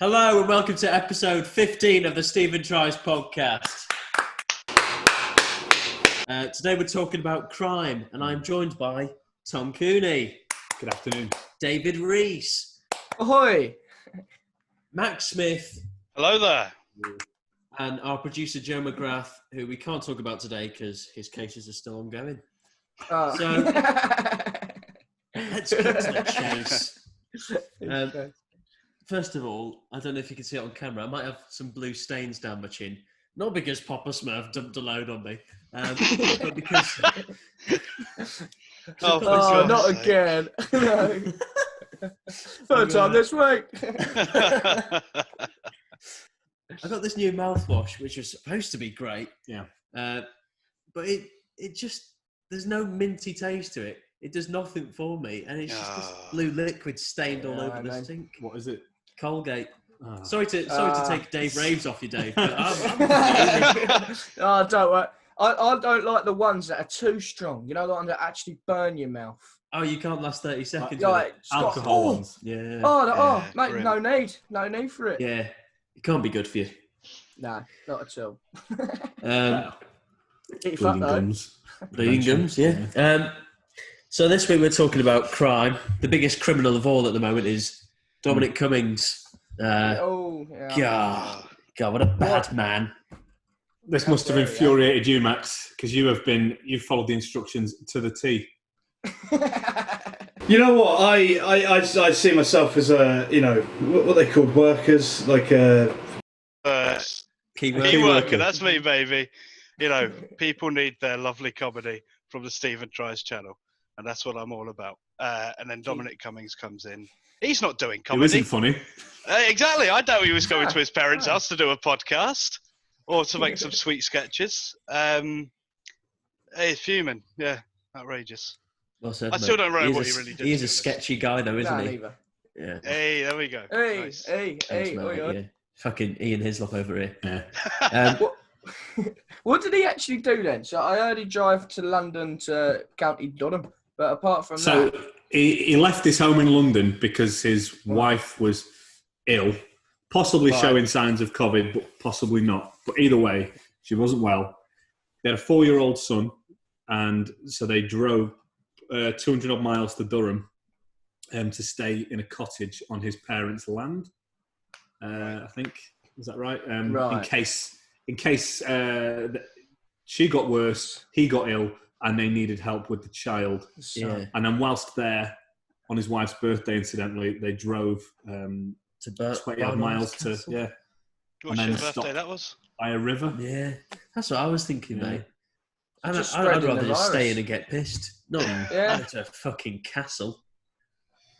Hello and welcome to episode 15 of the Stephen Tries podcast. Today we're talking about crime and I'm joined by Tom Cooney. Good afternoon. David Rees. Ahoy! Max Smith. Hello there. And our producer Joe McGrath, who we can't talk about today because his cases are still ongoing. Oh. So, let's get to the chase. First of all, I don't know if you can see it on camera. I might have some blue stains down my chin. Not because Papa Smurf dumped a load on me, but because... oh not again. No. Third time this week. I got this new mouthwash, which was supposed to be great. Yeah. But it just... There's no minty taste to it. It does nothing for me. And it's just this blue liquid stained all over the sink. What is it? Colgate. Oh. Sorry to take Dave Raves off you, Dave. But Oh, don't worry. I don't like the ones that are too strong. You know, the ones that actually burn your mouth. Oh, you can't last 30 seconds. Like, Alcohol ones. Yeah. Mate, brilliant. no need for it. Yeah. It can't be good for you. No, not at all. Bleeding gums. Bleeding gums, yeah. So this week we're talking about crime. The biggest criminal of all at the moment is Dominic Cummings. God, what a bad man. This must have infuriated you, Max, because you've followed the instructions to the T. You know what? I see myself as what they called workers, like Key worker. That's me, baby. You know, people need their lovely comedy from the Stephen Tries channel, and that's what I'm all about. And then Dominic Cummings comes in. He's not doing comedy. It isn't funny. Exactly. I doubt he was going to his parents' house to do a podcast or to make some sweet sketches. He's fuming. Yeah, outrageous. Well said, I still don't know what he he really did. He is a sketchy guy, though, isn't he? Neither. Yeah. Hey, there we go. Hey, Nice. hey. Yeah. Fucking Ian Hislop over here. Yeah. What did he actually do then? So I heard he drove to London to County Durham, but apart from that... He left his home in London because his wife was ill, possibly showing signs of COVID, but possibly not. But either way, she wasn't well. They had a 4-year-old son, and so they drove 200 odd miles to Durham to stay in a cottage on his parents' land. I think, is that right? Right. In case she got worse, he got ill, and they needed help with the child. Yeah. And then whilst there, on his wife's birthday, incidentally, they drove To 20 odd miles to, yeah. What's your birthday that was? By a river. Yeah. That's what I was thinking, mate. I'd Just rather spreading the just stay virus. in and get pissed. No, Yeah. go to a fucking castle.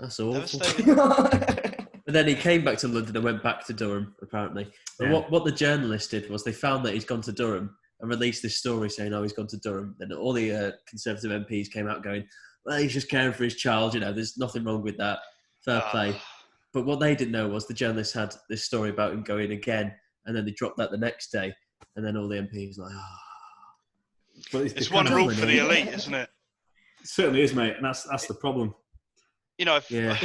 That's awful. Devastating. But then he came back to London and went back to Durham, apparently. But Yeah. what the journalist did was they found that he's gone to Durham and released this story saying, he's gone to Durham. Then all the Conservative MPs came out going, well, he's just caring for his child, there's nothing wrong with that. Fair play. But what they didn't know was the journalist had this story about him going again, and then they dropped that the next day, and then all the MPs like, But It's one rule for the elite, isn't it? It certainly is, mate, and that's the problem. You know, yeah.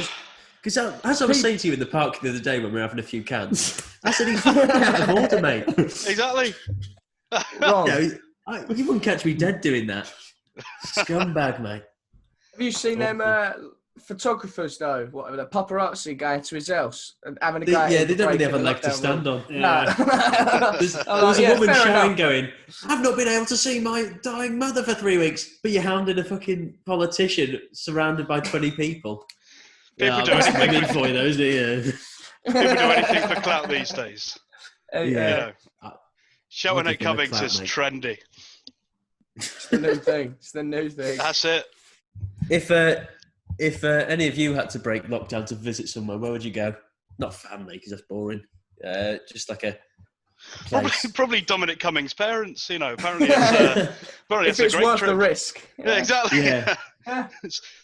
Because as I was saying to you in the park the other day when we were having a few cans, I said he's fucking out of order, mate. Exactly. Wrong. You wouldn't catch me dead doing that. Scumbag, mate. Have you seen them photographers though? Whatever, the paparazzi going to his house and having a go. They don't really have a leg to stand on. No. There's a woman shouting, going, I've not been able to see my dying mother for 3 weeks, but you're hounding a fucking politician surrounded by 20 people. People do that's anything. women for you, though, isn't it? People do anything for clout these days. You know. Shouting at Cummings is trendy. It's the new thing. It's the new thing. That's it. If any of you had to break lockdown to visit somewhere, where would you go? Not family, because that's boring. Just like a place. Probably Dominic Cummings' parents. Apparently it's If it's a great worth trip. the risk. Yeah, exactly. Yeah.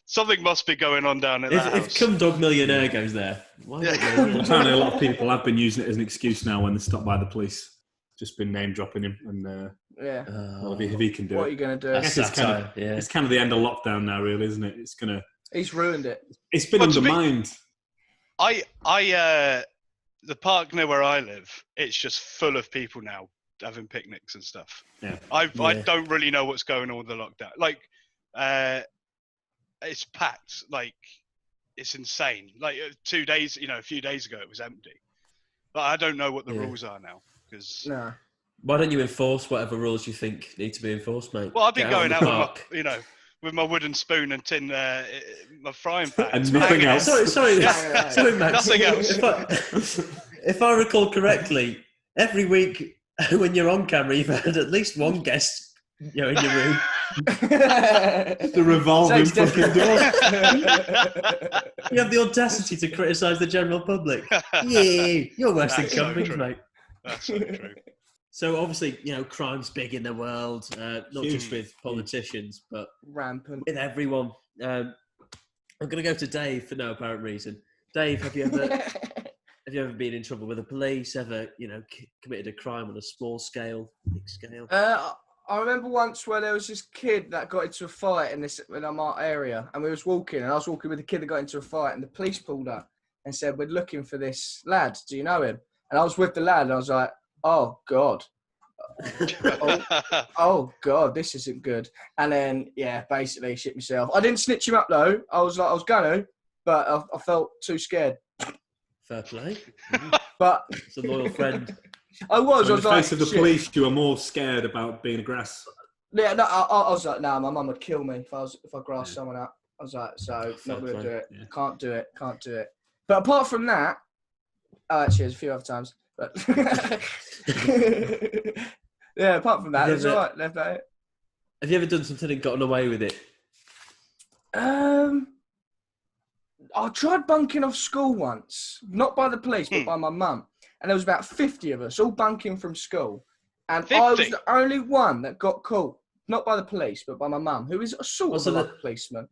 Something must be going on down at that If house. Cum Dog Millionaire goes there, why not go there? Apparently a lot of people have been using it as an excuse now when they stop by the police. Just been name dropping him, and Yeah. well, if he can do What it. are you going to do? I guess it's kind of yeah. it's kind of the end of lockdown now, really, isn't it? It's been He's ruined it. It's been Well, to be- undermined. I the park near where I live, it's just full of people now having picnics and stuff. Yeah. I Yeah. don't really know what's going on with the lockdown. Like, it's packed. Like, it's insane. Like 2 days, a few days ago, it was empty. But I don't know what the rules are now because. No. Why don't you enforce whatever rules you think need to be enforced, mate? Well, I've been Get going on out the with park. with my wooden spoon and tin, my frying pan. And nothing else. Sorry, Yeah. sorry, Max. Nothing else. If I recall correctly, every week when you're on camera, you've had at least one guest, in your room. The revolving Sounds fucking door. You have the audacity to criticise the general public. Yeah, you're worse than That's so Cummings, true. mate. That's so true. So obviously, crime's big in the world, not just with politicians, but Rampant. with everyone. I'm going to go to Dave for no apparent reason. Dave, have you ever been in trouble with the police? Ever, committed a crime on a small scale, big scale? I remember once where there was this kid that got into a fight in our area, and we was walking, and I was walking with a kid that got into a fight, and the police pulled up and said, "We're looking for this lad. Do you know him?" And I was with the lad, and I was like, "Oh God, oh God, this isn't good." And then, basically shit myself. I didn't snitch him up though. I was gonna, but I felt too scared. Fair play. But It's a loyal friend. I was. So I in was the like, face of the shit. police, you were more scared about being a grass. Yeah, no, I was like, nah, my mum would kill me if I grassed someone up. I was like, so not gonna do it. Yeah. Can't do it. But apart from that, actually, there's a few other times, but yeah, apart from that, it's alright. Left at it. Have you ever done something and gotten away with it? I tried bunking off school once, not by the police, but by my mum. And there was about 50 of us all bunking from school. And 50? I was the only one that got caught, not by the police, but by my mum, who is sort of like a policeman.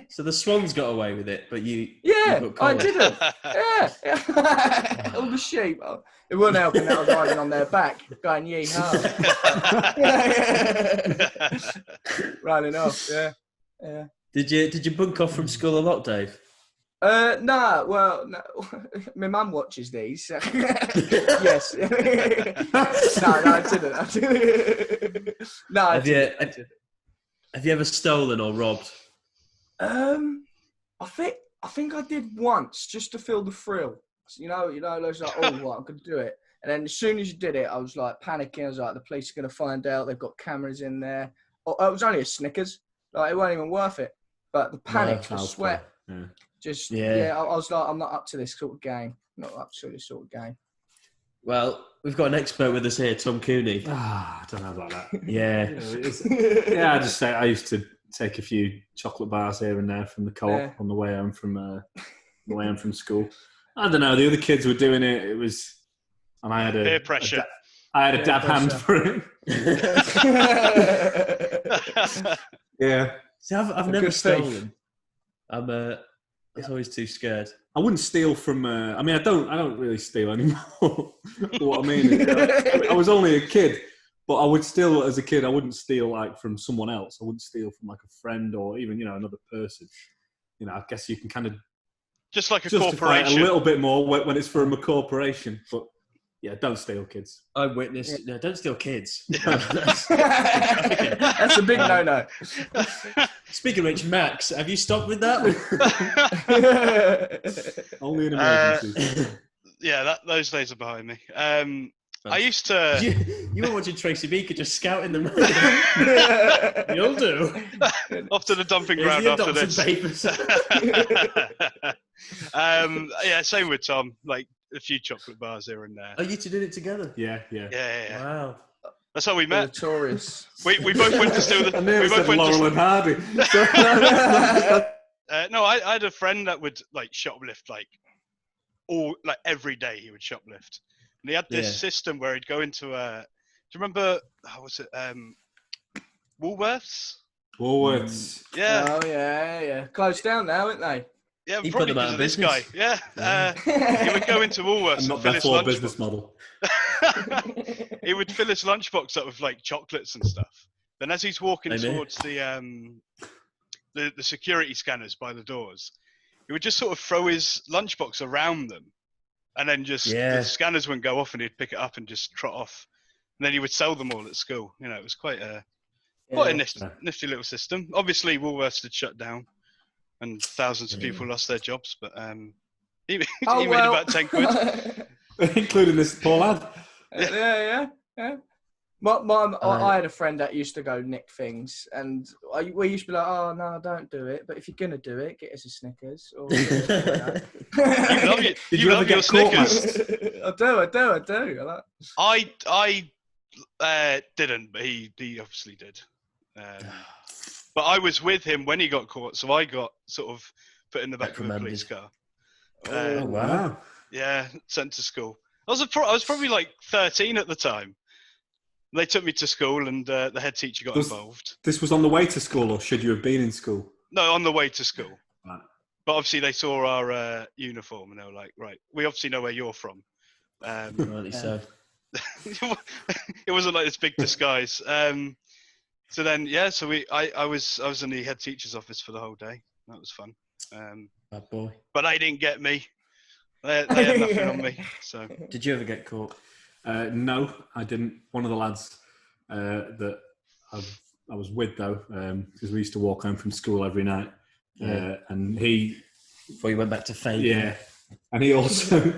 So the Swans got away with it, but you Yeah, got I caught. didn't. Yeah. All the sheep. It wasn't helping that I was riding on their back, going yee-haw. Running off, yeah. Did you bunk off from school a lot, Dave? No, well, no. My mum watches these. Yes. No, I didn't. No, I didn't. Have you ever stolen or robbed? I think I did once, just to feel the thrill. So, I was like, oh, what, I could do it. And then as soon as you did it, I was like panicking. I was like, the police are going to find out. They've got cameras in there. Oh, it was only a Snickers. Like, it wasn't even worth it. But the panic, the sweat, I was like, I'm not up to this sort of game. Not up to this sort of game. Well, we've got an expert with us here, Tom Cooney. I don't know about that. Yeah. I just say I used to take a few chocolate bars here and there from the co-op on the way home from school. I don't know. The other kids were doing it. It was, and I had peer pressure. I had a dab hand for it. Yeah. See, I've never stolen. I was always too scared. I wouldn't steal from. I don't really steal anymore. What I mean, I was only a kid, but I would still, as a kid, I wouldn't steal like from someone else. I wouldn't steal from like a friend or even another person. I guess you can kind of just like a justify corporation it a little bit more when it's from a corporation, but. Yeah, don't steal, kids. I witnessed. No, don't steal kids. That's a big no-no. Speaking of which, Max, have you stopped with that? Only in emergencies. Those days are behind me. I used to. You were watching Tracy Beaker just scouting them. You'll do. Off to the dumping ground after this. Same with Tom. Like. A few chocolate bars here and there. Oh, you two did it together? Yeah. Wow. That's how we met. Notorious. We both went to steal the. I nearly said Laurel and Hardy. No, I had a friend that would like shoplift every day. He would shoplift, and he had this system where he'd go into a. Do you remember? How was it? Woolworths. Woolworths. Yeah. Oh yeah. Closed down now, aren't they? Yeah, He probably put them out because of of this guy. Yeah. He would go into Woolworths And and not fill their his full lunchbox. business model. He would fill his lunchbox up with like chocolates and stuff. Then as he's walking towards the security scanners by the doors, he would just sort of throw his lunchbox around them and then just the scanners wouldn't go off, and he'd pick it up and just trot off, and then he would sell them all at school. You know, it was quite a nifty little system. Obviously, Woolworths had shut down, and thousands of people lost their jobs, but he made about 10 quid. Including this poor lad. Yeah. I had a friend that used to go nick things, and we used to be like, "Oh no, don't do it." But if you're gonna do it, get us a Snickers. Or You love your Snickers. I do. I didn't, but he obviously did. But I was with him when he got caught, so I got sort of put in the back of a police car. Oh wow! Yeah, sent to school. I was probably like 13 at the time. They took me to school, and the head teacher got involved. This was on the way to school, or should you have been in school? No, on the way to school. Right. But obviously they saw our uniform, and they were like, "Right, we obviously know where you're from." Rightly so. It wasn't like this big disguise. So then, so I was in the head teacher's office for the whole day. That was fun. Bad boy. But they didn't get me. They had nothing on me. So. Did you ever get caught? No, I didn't. One of the lads that I was with, though, because we used to walk home from school every night, and he... Before you went back to fake. Yeah, and he also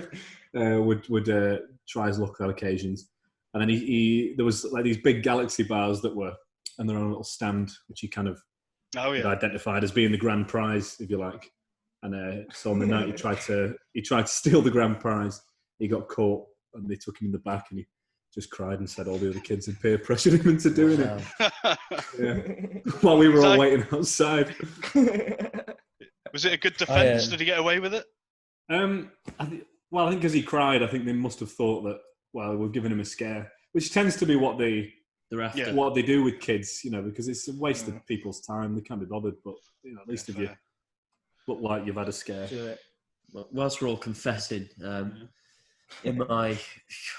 would try his luck on occasions. And then there was like these big Galaxy bars that were on their own little stand, which he kind of identified as being the grand prize, if you like. And so on the night he tried to steal the grand prize. He got caught, and they took him in the back, and he just cried and said all the other kids had peer pressured him into doing it. Yeah. While we were all waiting outside. Was it a good defence? Did he get away with it? I think as he cried, I think they must have thought that, well, we're giving him a scare, which tends to be what they do with kids, you know, because it's a waste of people's time. They can't be bothered, but you know, at least if you look like you've had a scare. Well, whilst we're all confessing, in my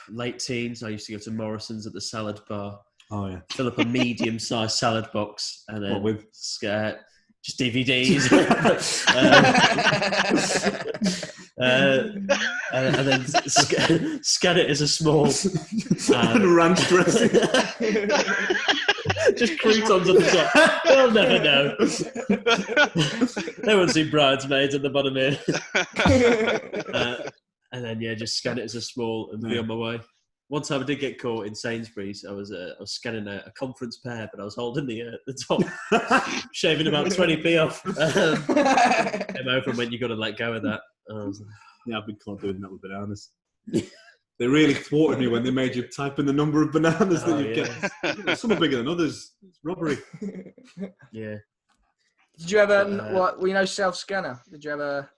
late teens, I used to go to Morrison's at the salad bar. Oh yeah. Fill up a medium-sized salad box, and then with just DVDs, and then scan it as a small and ranch dressing. Just croutons on the top. They'll never know. They won't see Bridesmaids at the bottom here. And then just scan it as a small and be on my way. One time I did get caught in Sainsbury's. I was scanning a conference pair, but I was holding the top, shaving about 20p off. Came over and went, "You got to let go of that." I've been caught doing that with bananas. They really thwarted me when they made you type in the number of bananas that you get. Some are bigger than others. It's robbery. Yeah. Did you ever, self-scanner? Did you ever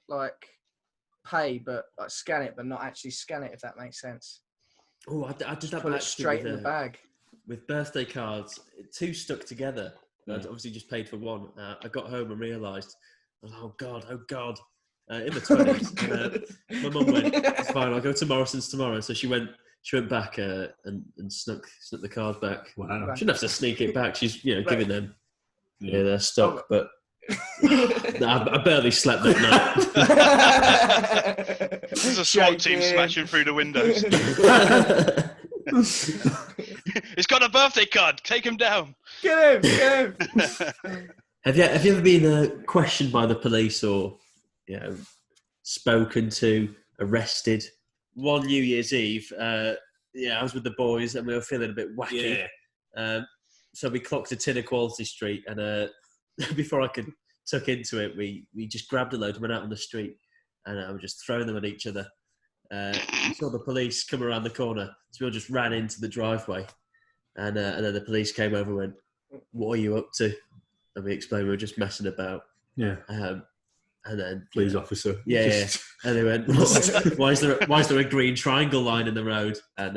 pay but scan it, but not actually scan it? If that makes sense. Oh, I did that. Put it straight in the bag. With birthday cards, two stuck together. I'd obviously just paid for one. I got home and realised, oh God. In the 20s. My mum went, "It's fine, I'll go to Morrison's tomorrow." So she went back and snuck the card back. Wow. She didn't have to sneak it back. She's giving them their stock, but I barely slept that night. There's a SWAT team smashing through the windows. He's got a birthday card. Take him down. Get him. Have you ever been questioned by the police or spoken to, arrested? One New Year's Eve, I was with the boys and we were feeling a bit wacky. So we clocked a tin of Quality Street, and before I could tuck into it, we just grabbed a load and went out on the street, and I was just throwing them at each other. We saw the police come around the corner, so we all just ran into the driveway, and then the police came over and went, "What are you up to?" And we explained we were just messing about. Yeah. And then police officer. Yeah. And they went, why is there a green triangle line in the road? And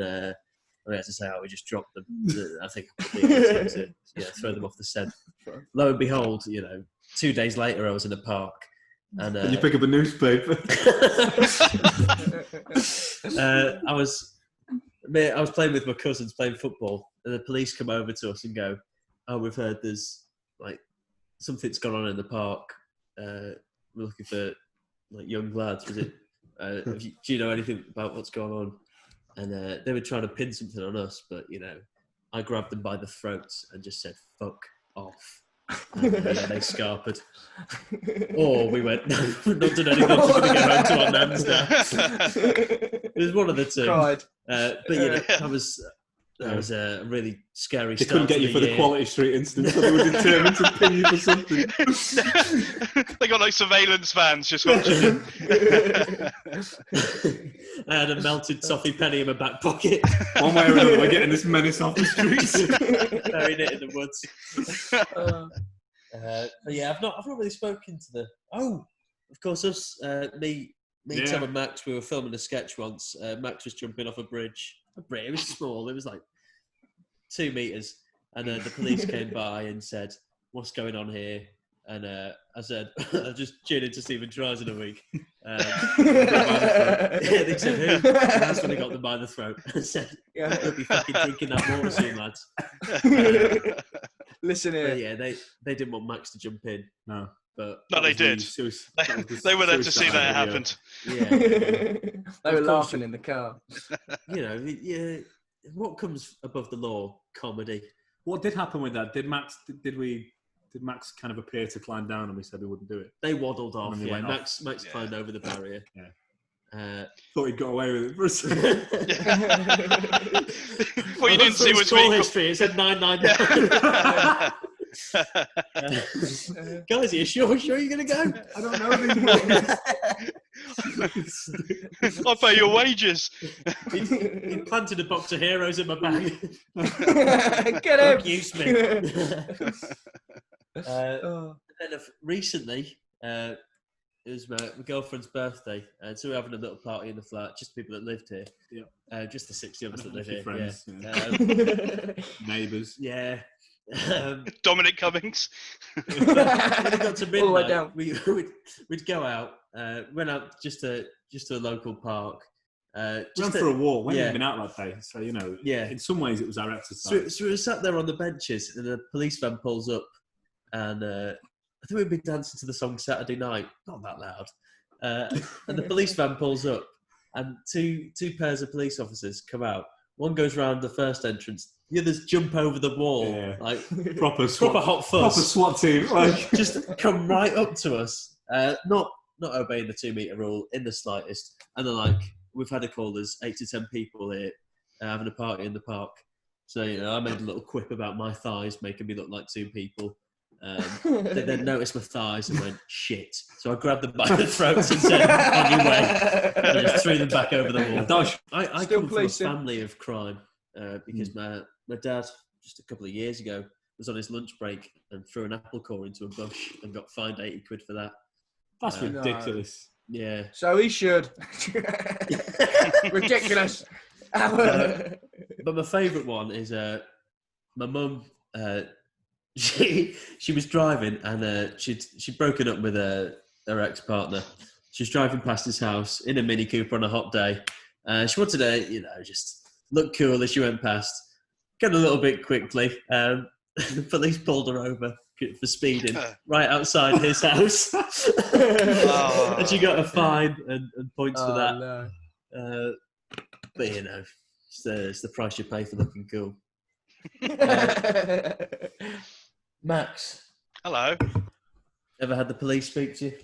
we had to say, we just dropped them. I think I put the to throw them off the scent. Lo and behold, 2 days later, I was in a park. And you pick up a newspaper. I was playing with my cousins, playing football, and the police come over to us and go, "Oh, we've heard there's something's gone on in the park. We're looking for young lads. Was it Do you know anything about what's going on? And they were trying to pin something on us, but, I grabbed them by the throats and just said, fuck off. And, they scarpered. Or we went, no, we've not done anything, just going to go home to our nans now. It was one of the two. Cried. But, that was a really scary They start. couldn't get you for the Quality Street instance, so they were determined to pin you for something. They got like surveillance vans just watching. I had a melted toffee penny in my back pocket. One way or another, we're getting this menace off the streets. Buried it in the woods. But yeah, I've not really spoken to the. Oh, of course, us, me, Tom, and Max. We were filming a sketch once. Max was jumping off a bridge. It was small. It was like 2 meters, and the police came by and said, "What's going on here?" And I said, "I'm just tuning to Stephen Tries in a week." They said, "Who?" And that's when they got them by the throat. I said, "You'll be fucking drinking that water soon, lads." Listen here. Yeah, they didn't want Max to jump in. No. But No, they did. They were there to see that it happened. Yeah. They were laughing in the car. What comes above the law? Comedy. What did happen with that? Did Max kind of appear to climb down and we said we wouldn't do it? They waddled off. And then Yeah, they went Max climbed over the barrier. Yeah. Thought he'd got away with it for a second. What you didn't see was call history. It said 999. Guys, are you sure you're going to go? I don't know these I'll pay your wages. He planted a box of heroes in my bag. Get him! Use me. And recently, it was my girlfriend's birthday, and so we're having a little party in the flat, just people that lived here. Yeah. Just the 60 of us that live here. Friends, neighbours. Yeah. Dominic Cummings. When it got to midnight, all the way down. We'd go out, went out just to a local park. Went for a walk. We hadn't yeah. been out that day, so Yeah. in some ways it was our exercise. So we were sat there on the benches, and a police van pulls up, and I think we'd been dancing to the song Saturday Night, not that loud. And the police van pulls up, and two pairs of police officers come out. One goes round the first entrance, the others jump over the wall, like proper hot fuzz, proper SWAT team, like just come right up to us, not obeying the 2 meter rule in the slightest. And they're like, "We've had a call. There's 8 to 10 people here having a party in the park." So I made a little quip about my thighs making me look like 2 people. They then noticed my thighs and went, "Shit." So I grabbed them by the throats and said, "On your way." And I just threw them back over the wall. I come from a family of crime because my dad, just a couple of years ago, was on his lunch break and threw an apple core into a bush and got fined 80 quid for that. That's ridiculous. Yeah. So he should. Ridiculous. But my favourite one is my mum. She was driving and she'd broken up with her ex-partner. She was driving past his house in a Mini Cooper on a hot day. She wanted to, just look cool as she went past. Got a little bit quickly. The police pulled her over for speeding right outside his house. And she got a fine and points for that. No. But it's the price you pay for looking cool. Max. Hello. Ever had the police speak to you?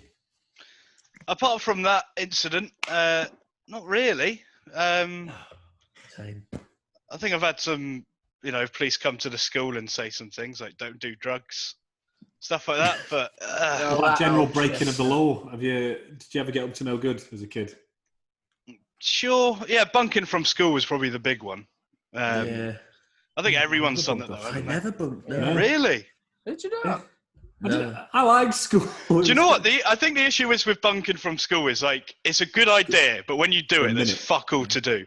Apart from that incident, not really. Same. I think I've had some, police come to the school and say some things like "don't do drugs," stuff like that. But like general breaking of the law. Did you ever get up to no good as a kid? Sure. Yeah, bunking from school was probably the big one. Yeah. I think everyone's done that though. I never bunked. No. Really? Did you know? I like school. Do you know what? I think the issue is with bunking from school is like it's a good idea, but when you do it, there's fuck all to do.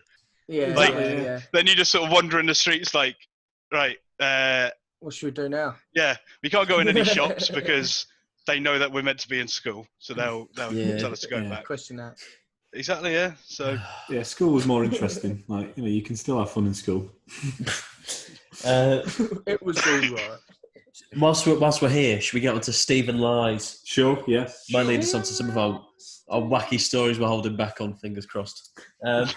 Yeah. Like, yeah. Then you just sort of wander in the streets like, right. What should we do now? Yeah, we can't go in any shops because they know that we're meant to be in school, so they'll tell us to go back. Question that. Exactly. Yeah. So. Yeah, school was more interesting. Like you can still have fun in school. It was all right. Whilst we're here, should we get on to Stephen Lies? Sure, yeah. Might lead us on to some of our our wacky stories we're holding back on. Fingers crossed. Shall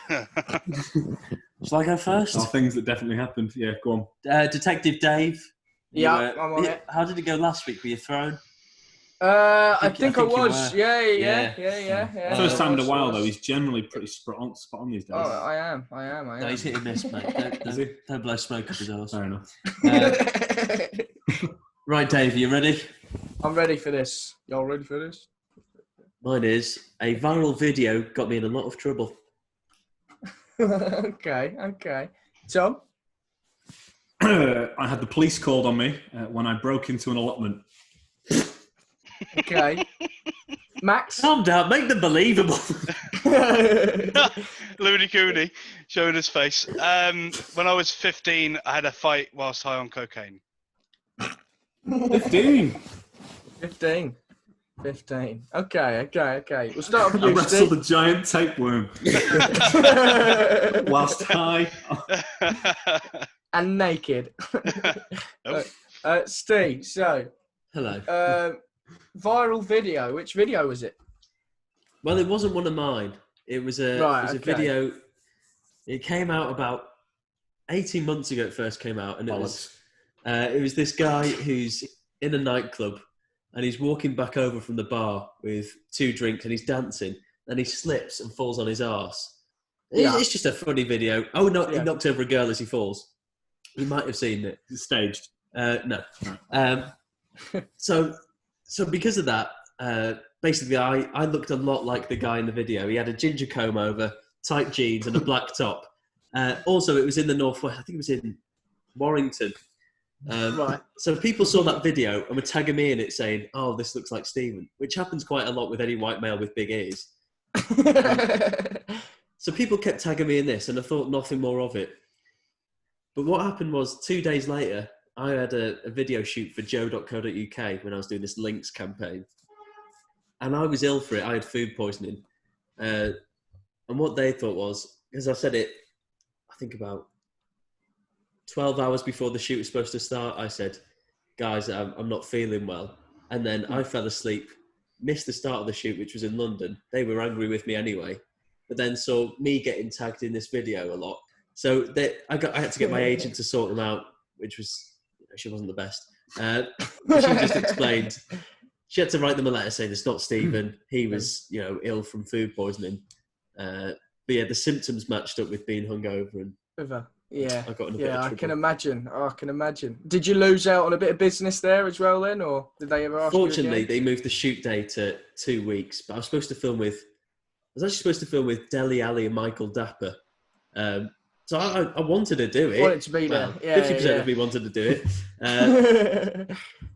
I go first? Things that definitely happened. Yeah, go on. Detective Dave. I'm on it. How did it go last week? Were you thrown? I think I was. Yeah. First time in a while, though. He's generally pretty spot on these days. Oh, I am. No, he's hit and miss, mate. Don't blow smoke up his arse. Fair enough. Right, Dave, you ready? I'm ready for this. Y'all ready for this? Mine is a viral video got me in a lot of trouble. Okay. Tom? I had the police called on me when I broke into an allotment. Okay. Max? Calm down, make them believable. Looney Cooney showing his face. When I was 15, I had a fight whilst high on cocaine. 15. Okay. We'll start with I you, wrestled Steve. a giant tapeworm whilst high. And naked. Steve, so... Hello. Viral video. Which video was it? Well, it wasn't one of mine. It was a video. It came out about 18 months ago. It first came out, and it was this guy who's in a nightclub, and he's walking back over from the bar with 2 drinks, and he's dancing, and he slips and falls on his arse. It's just a funny video. Oh no, he knocked over a girl as he falls. You might have seen it. It's staged. No. So because of that, basically I looked a lot like the guy in the video. He had a ginger comb over, tight jeans and a black top. Also, it was in the Northwest. I think it was in Warrington. Right. So people saw that video and were tagging me in it saying, "Oh, this looks like Stephen," which happens quite a lot with any white male with big ears. So people kept tagging me in this, and I thought nothing more of it. But what happened was 2 days later, I had a video shoot for joe.co.uk when I was doing this links campaign. And I was ill for it. I had food poisoning. And what they thought was, because I said it, I think about 12 hours before the shoot was supposed to start, I said, "Guys, I'm not feeling well." And then I fell asleep, missed the start of the shoot, which was in London. They were angry with me anyway. But then saw me getting tagged in this video a lot. So I had to get my agent to sort them out, which was... She wasn't the best. She just explained. She had to write them a letter saying it's not Stephen. He was, ill from food poisoning. But yeah, the symptoms matched up with being hungover, and yeah, I got in a bit of trouble. I can imagine. Did you lose out on a bit of business there as well, then, or did they ever ask? Fortunately, you again? they moved the shoot day to 2 weeks. But I was actually supposed to film with Deli Ali and Michael Dapper. So I wanted to do it. Wanted to be there. 50% of me wanted to do it.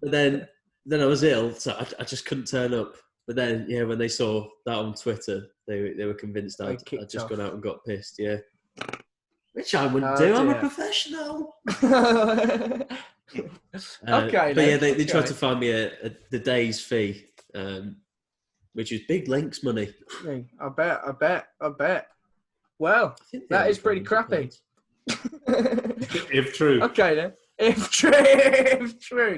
But then I was ill, so I just couldn't turn up. But then, when they saw that on Twitter, they were convinced I'd just gone out and got pissed, Which I wouldn't do. I'm a professional. Okay. But they tried to find me the day's fee, which is big links money. I bet. Well, that is pretty crappy. If true. Okay then. If true,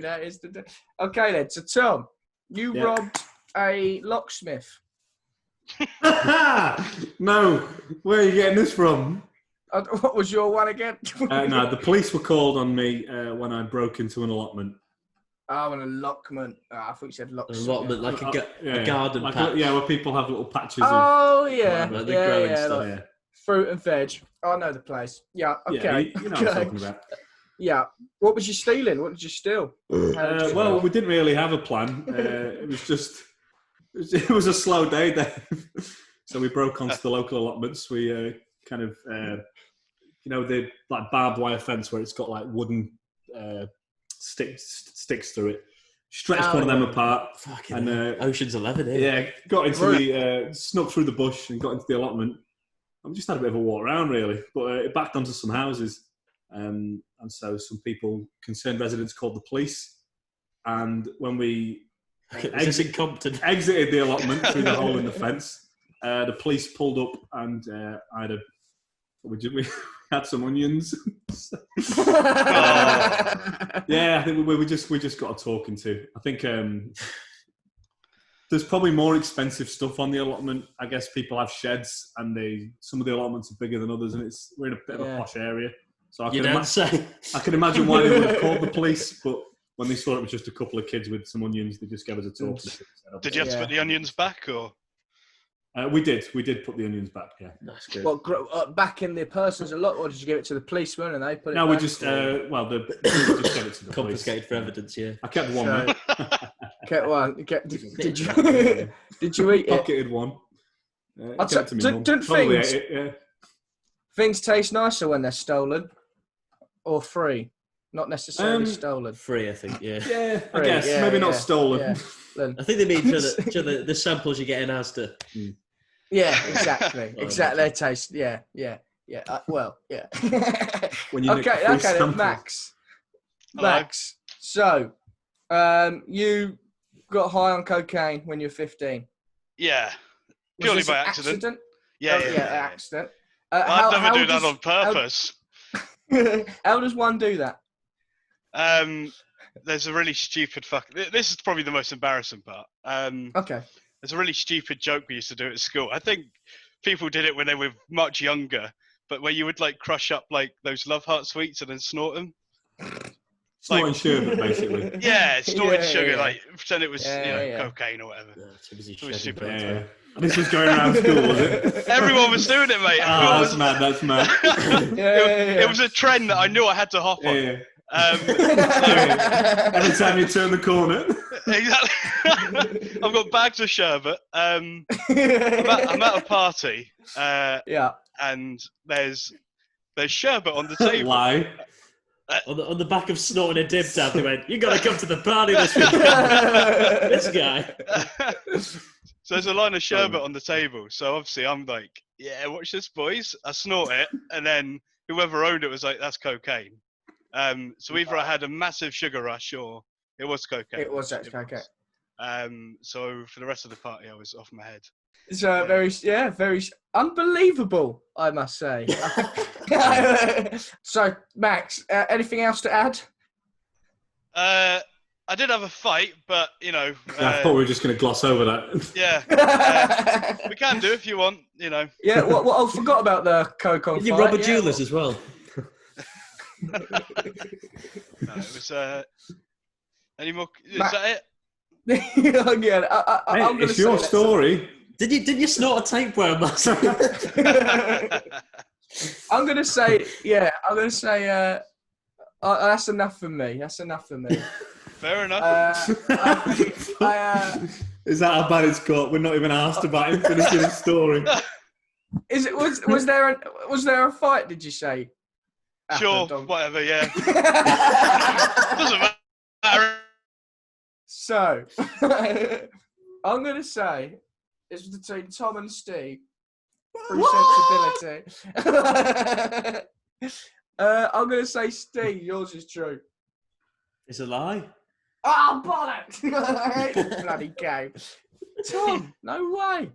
that is the. Okay then. So Tom, you robbed a locksmith. No, where are you getting this from? What was your one again? No, the police were called on me when I broke into an allotment. Oh, an allotment. I thought you said locksmith. An allotment, like a garden patch. Where people have little patches of... growing stuff. Like fruit and veg. I know the place. Yeah, okay. You know what I'm talking about. Yeah. What was you stealing? What did you steal? Well, we didn't really have a plan. It was a slow day there. So we broke onto the local allotments. We kind of, the like barbed wire fence where it's got like wooden sticks through it. Stretched one of them apart. And Ocean's 11 here. Yeah, got into snuck through the bush and got into the allotment. And we just had a bit of a walk around, really. But it backed onto some houses. And so some concerned residents called the police. And when we exited the allotment through the hole in the fence, the police pulled up and we had some onions. I think we just got a talking to. I think There's probably more expensive stuff on the allotment. I guess people have sheds, and some of the allotments are bigger than others, and we're in a bit of a posh area. So I can imagine why they would have called the police, but when they saw it was just a couple of kids with some onions, they just gave us a tour. Did you have to put the onions back, or? We did put the onions back. Yeah, that's good. Well, back in the person's allotment, or did you give it to the policeman and they put it? No, back, we just they just gave it to the confiscated police. for evidence. Yeah, I kept one. Mate. Kept one. Did you? Did you eat it? Pocketed one. Don't things taste nicer when they're stolen or free? Not necessarily stolen. Free, I think. Yeah. Yeah, I guess maybe not stolen. Yeah. I think they mean to the samples you get in Asda. Yeah, exactly. Exactly. They taste. Yeah. Well, yeah. Okay, then, Max. Max. So, you got high on cocaine when you were 15. Yeah. Purely by accident. Yeah, accident. I'd never do that on purpose. How does one do that? There's a really stupid this is probably the most embarrassing part. Okay. There's a really stupid joke we used to do at school. I think people did it when they were much younger, but where you would like crush up like those Love Heart sweets and then snort them. Snorting sugar, basically. Yeah, snorting sugar, like pretend it was cocaine or whatever. Yeah. This was going around school, was it? Everyone was doing it, mate. That's mad. It was a trend that I knew I had to hop on. Yeah. Every time you turn the corner. Exactly. I've got bags of sherbet. I'm at a party. And there's sherbet on the table. Lie. On the back of snorting a dib tab, they went, "You got to come to the party this week." This guy. So there's a line of sherbet on the table. So obviously I'm like, "Yeah, watch this, boys." I snort it, and then whoever owned it was like, "That's cocaine." So either I had a massive sugar rush or it was cocaine. It was actually cocaine. So for the rest of the party, I was off my head. So very unbelievable, I must say. So Max, anything else to add? I did have a fight, but you know. I thought we were just going to gloss over that. Yeah, we can do if you want. You know. Yeah. Well, I forgot about the coke on. Did you rob a jeweller's as well? No, it was. Any more? Is that it? Yeah, I'm it's your story. Did you snort a tapeworm? I'm gonna say. That's enough for me. Fair enough. Is that how bad it's got? We're not even asked about him finishing his story. Was there a fight? Did you say? Sure, whatever. Yeah. Doesn't matter. So, I'm gonna say it's between Tom and Steve. Through sensibility. I'm gonna say Steve. Yours is true. It's a lie. Oh, bollocks! I hate this bloody game. Tom, no way.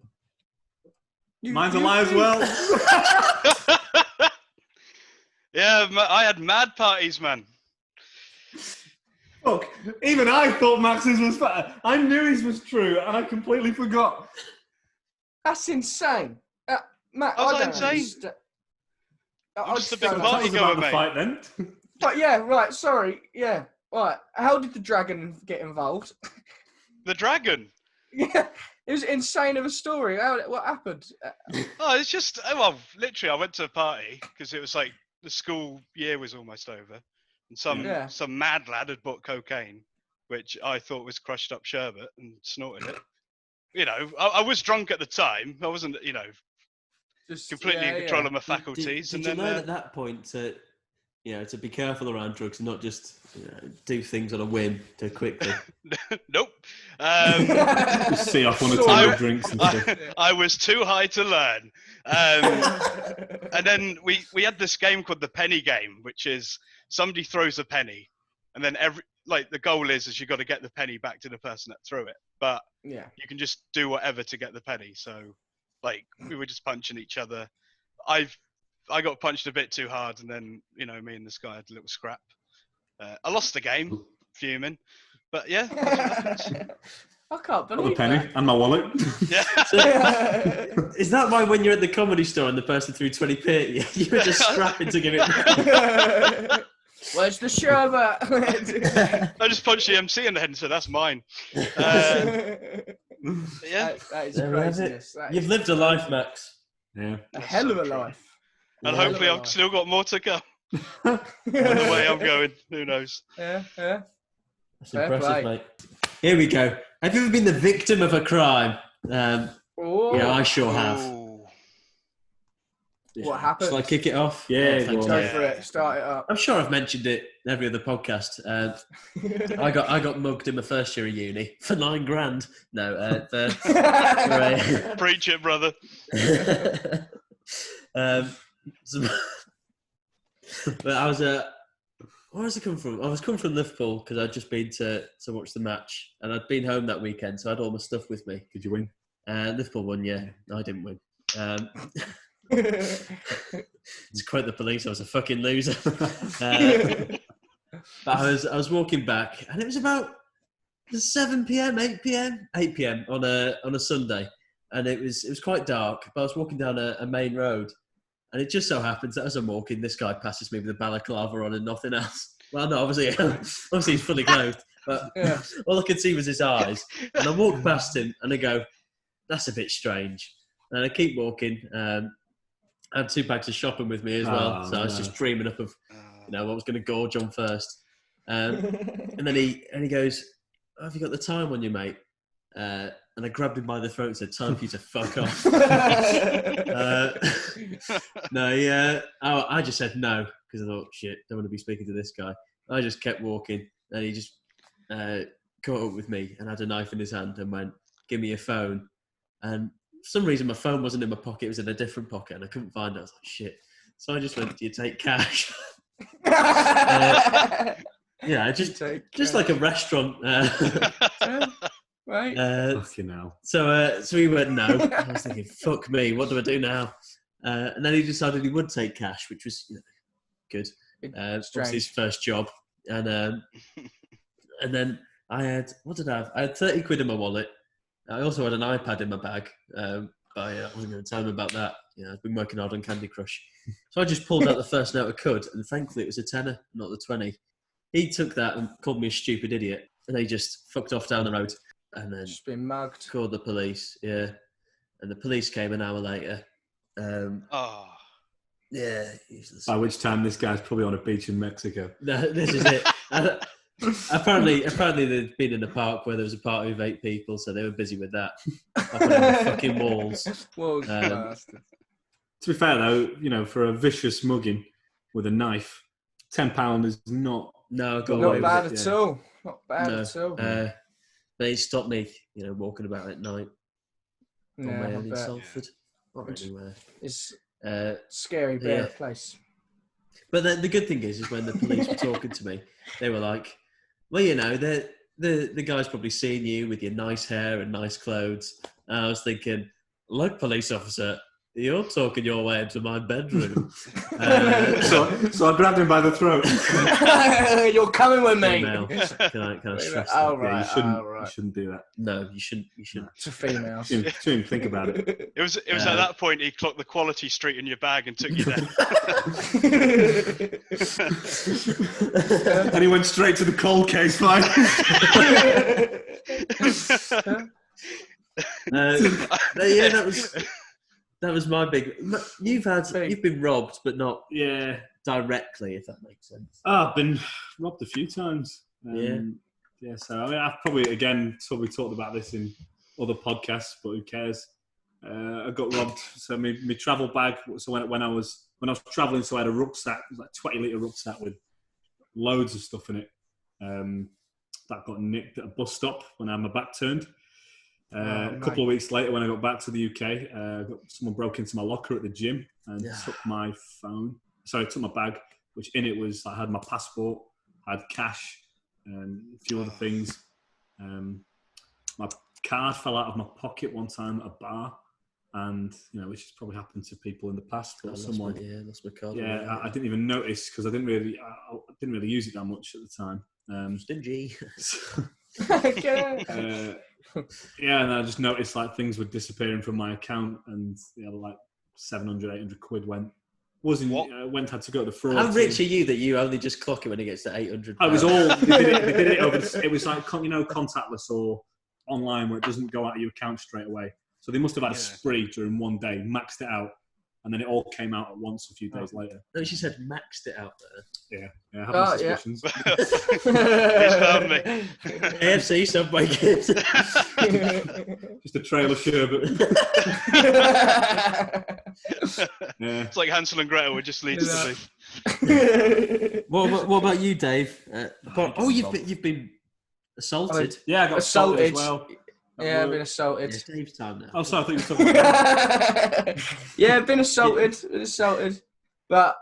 Mine's a lie as well. Yeah, I had mad parties, man. Look, even I thought Max's was better. I knew his was true, and I completely forgot. That's insane. Matt, I don't insane? I'm just a big party goer, mate. Fight, then. But yeah, right, sorry. Yeah, right. How did the dragon get involved? The dragon? Yeah, it was insane of a story. What happened? Oh, it's just, well, literally, I went to a party because it was like the school year was almost over. And some mad lad had bought cocaine, which I thought was crushed up sherbet, and snorted it. You know, I was drunk at the time. I wasn't, you know, just completely in control of my faculties. Did you learn at that point to be careful around drugs and not just do things on a whim too quickly? Nope. Just see off on a table of drinks and stuff. I was too high to learn. And then we had this game called the penny game, which is somebody throws a penny, and then the goal is you got to get the penny back to the person that threw it. But you can just do whatever to get the penny. So like we were just punching each other. I got punched a bit too hard, and then me and this guy had a little scrap. I lost the game, fuming. But yeah, that's what happens. I can't Got the believe penny and my wallet. Yeah. that. Is that why when you're at the comedy store and the person threw 20p at you, you were just scrapping to give it? Where's the sherbet? I just punched the MC in the head and said, "That's mine." Yeah. That is There we have it. craziness. You've lived a life, Max. Yeah. a hell of a so life. And Yeah. hopefully I've still got more to come. And the way I'm going, who knows? Yeah. That's Fair impressive, play. mate. Here we go. Have you ever been the victim of a crime? Oh, Yeah, I sure have. Ooh. what happened? Shall I kick it off? Yeah, Oh, thanks, go on. Go mate. for it. Start it up. I'm sure I've mentioned it in every other podcast. I got mugged in my first year of uni for $9,000. No, for Preach it, brother. but I was where was I come from? I was coming from Liverpool because I'd just been to watch the match, and I'd been home that weekend, so I had all my stuff with me. Did you win? Liverpool won, yeah. No, I didn't win. To quote the police, I was a fucking loser. But I was walking back, and it was about 7 p.m, 8 p.m on a Sunday, and it was quite dark. But I was walking down a main road, and it just so happens that as I'm walking, this guy passes me with a balaclava on and nothing else. Well, no, obviously he's fully clothed, but Yeah. all I could see was his eyes. And I walked past him, and I go, "That's a bit strange." And I keep walking. I had 2 bags of shopping with me as well, so I was just dreaming up of what I was going to gorge on first. And then he goes, "Oh, have you got the time on you, mate?" And I grabbed him by the throat and said, "Time for you to fuck off." I just said no because I thought, shit, don't want to be speaking to this guy. I just kept walking, and he just caught up with me and had a knife in his hand and went, "Give me your phone." And for some reason, my phone wasn't in my pocket; it was in a different pocket, and I couldn't find it. I was like, shit. So I just went, "Do you take cash?" Yeah, just like a restaurant. Right. Fucking hell. So he went no. I was thinking, fuck me, what do I do now? And then he decided he would take cash, which was good. Obviously his first job. And then I had, what did I have? I had 30 quid in my wallet. I also had an iPad in my bag. But I wasn't going to tell him about that. I've been working hard on Candy Crush. So I just pulled out the first note I could, and thankfully it was a tenner, not the 20. He took that and called me a stupid idiot, and he just fucked off down the road. And then Just been mugged. called the police, yeah. And the police came an hour later. Yeah, useless. By which time this guy's probably on a beach in Mexico. No, this is it. Apparently they'd been in a park where there was a party of 8 people, so they were busy with that. Up on the fucking walls. To be fair though, for a vicious mugging with a knife, £10 is not. No, I got away Not with bad it. at all. Not bad at all. They stopped me, walking about at night on my I own in bet. Salford. Not anywhere. It's a scary Yeah. place. But the good thing is when the police were talking to me, they were like, well, the guy's probably seen you with your nice hair and nice clothes. And I was thinking, look, police officer, you're talking your way into my bedroom. So I grabbed him by the throat. You're coming with me. Female. Can I stress Oh, that? right. You shouldn't do that. No, you shouldn't. You shouldn't. To females. You shouldn't think about it. It was at that point he clocked the quality street in your bag and took you there. And he went straight to the cold case file. That was my big. You've been robbed, but not directly, if that makes sense. I've been robbed a few times. Yeah. So I've probably talked about this in other podcasts, but who cares? I got robbed. So my travel bag. So when I was traveling, so I had a rucksack, it was like 20-litre rucksack with loads of stuff in it. That got nicked at a bus stop when I had my back turned. A couple of weeks later, when I got back to the UK, someone broke into my locker at the gym and took my phone. Sorry, took my bag, which in it was, I had my passport, I had cash, and a few other things. My card fell out of my pocket one time at a bar, and which has probably happened to people in the past. That's my card. Yeah, I didn't even notice because I didn't really use it that much at the time. Stingy. Yeah, and I just noticed like things were disappearing from my account, and like 700, 800 quid went. Had to go to the fraud. How rich are you that you only just clock it when it gets to 800? I was all they did it over. It was like contactless or online where it doesn't go out of your account straight away. So they must have had a spree during one day, maxed it out, and then it all came out at once a few days later. No, she said maxed it out there. Yeah, I have suspicions. He's found me. AFC Subway kids. Just a trail of sherbet. It's like Hansel and Gretel. It just leads to be. What about you, Dave? You've been assaulted. Yeah, I got assaulted as well. Yeah, I've been assaulted. It's Dave's time now. Oh, sorry, I thought you were talking about yeah, I've been assaulted. But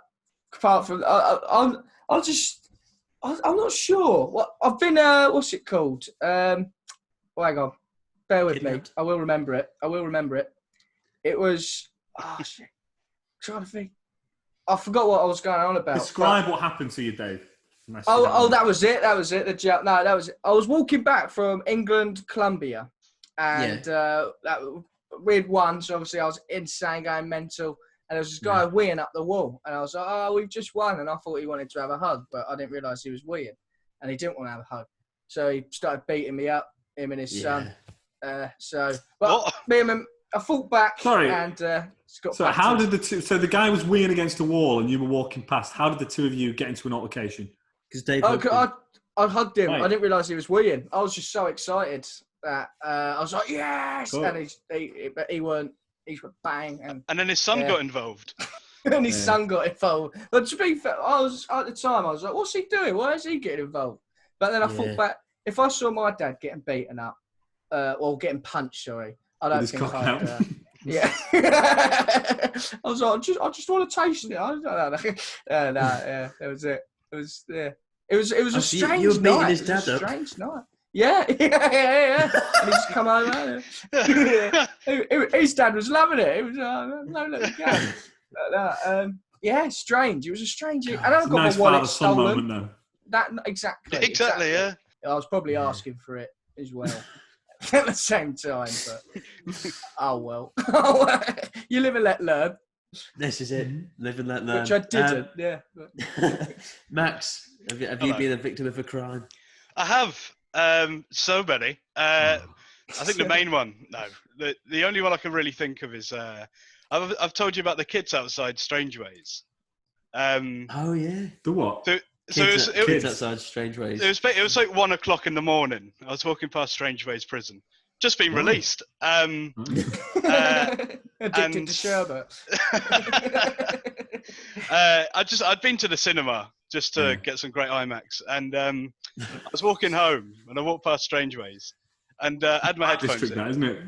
apart from, I'm not sure. What I've been, what's it called? Hang on, bear with me. I will remember it. It was, shit. I'm trying to think. I forgot what I was going on about. Describe what happened to you, Dave. That was it. That was it. That was it. I was walking back from England, Colombia, and we'd won. So obviously I was insane, going mental. And there was this guy weeing up the wall, and I was like, "Oh, we've just won!" And I thought he wanted to have a hug, but I didn't realise he was weeing, and he didn't want to have a hug. So he started beating me up, him and his son. Me and him, I fought back. Sorry. And so how did the two? So the guy was weeing against a wall, and you were walking past. How did the two of you get into an altercation? Because Dave. I hugged him. Right. I didn't realise he was weeing. I was just so excited that I was like, "Yes!" Cool. And he weren't. He went bang, and then his son got involved. And his son got involved. But to be fair, I was at the time. I was like, "What's he doing? Why is he getting involved?" But then I thought back. If I saw my dad getting beaten up, or getting punched, sorry, I don't think I'd. Yeah. I was like, I just want to taste it. I don't know. Yeah, that was it. It was It was a strange you were beating night. his dad up. Strange night. Yeah. And he's come over. His dad was loving it. It was no little guy. Yeah, strange. It was a strange. And I got nice my wallet stolen. Moment, Exactly. Yeah. I was probably asking for it as well at the same time, but oh well. You live and let learn. This is it. Live and let learn. Which I didn't. Max, have you been a victim of a crime? I have. So many. I think the main one. No, the only one I can really think of is I've told you about the kids outside Strangeways. Oh yeah. The what? Kids outside Strangeways. It was like 1:00 in the morning. I was walking past Strangeways prison, just been released. Addicted to sherbet. I'd been to the cinema just to get some great IMAX, and I was walking home, and I walked past Strangeways, and had my headphones district, in. that, isn't it?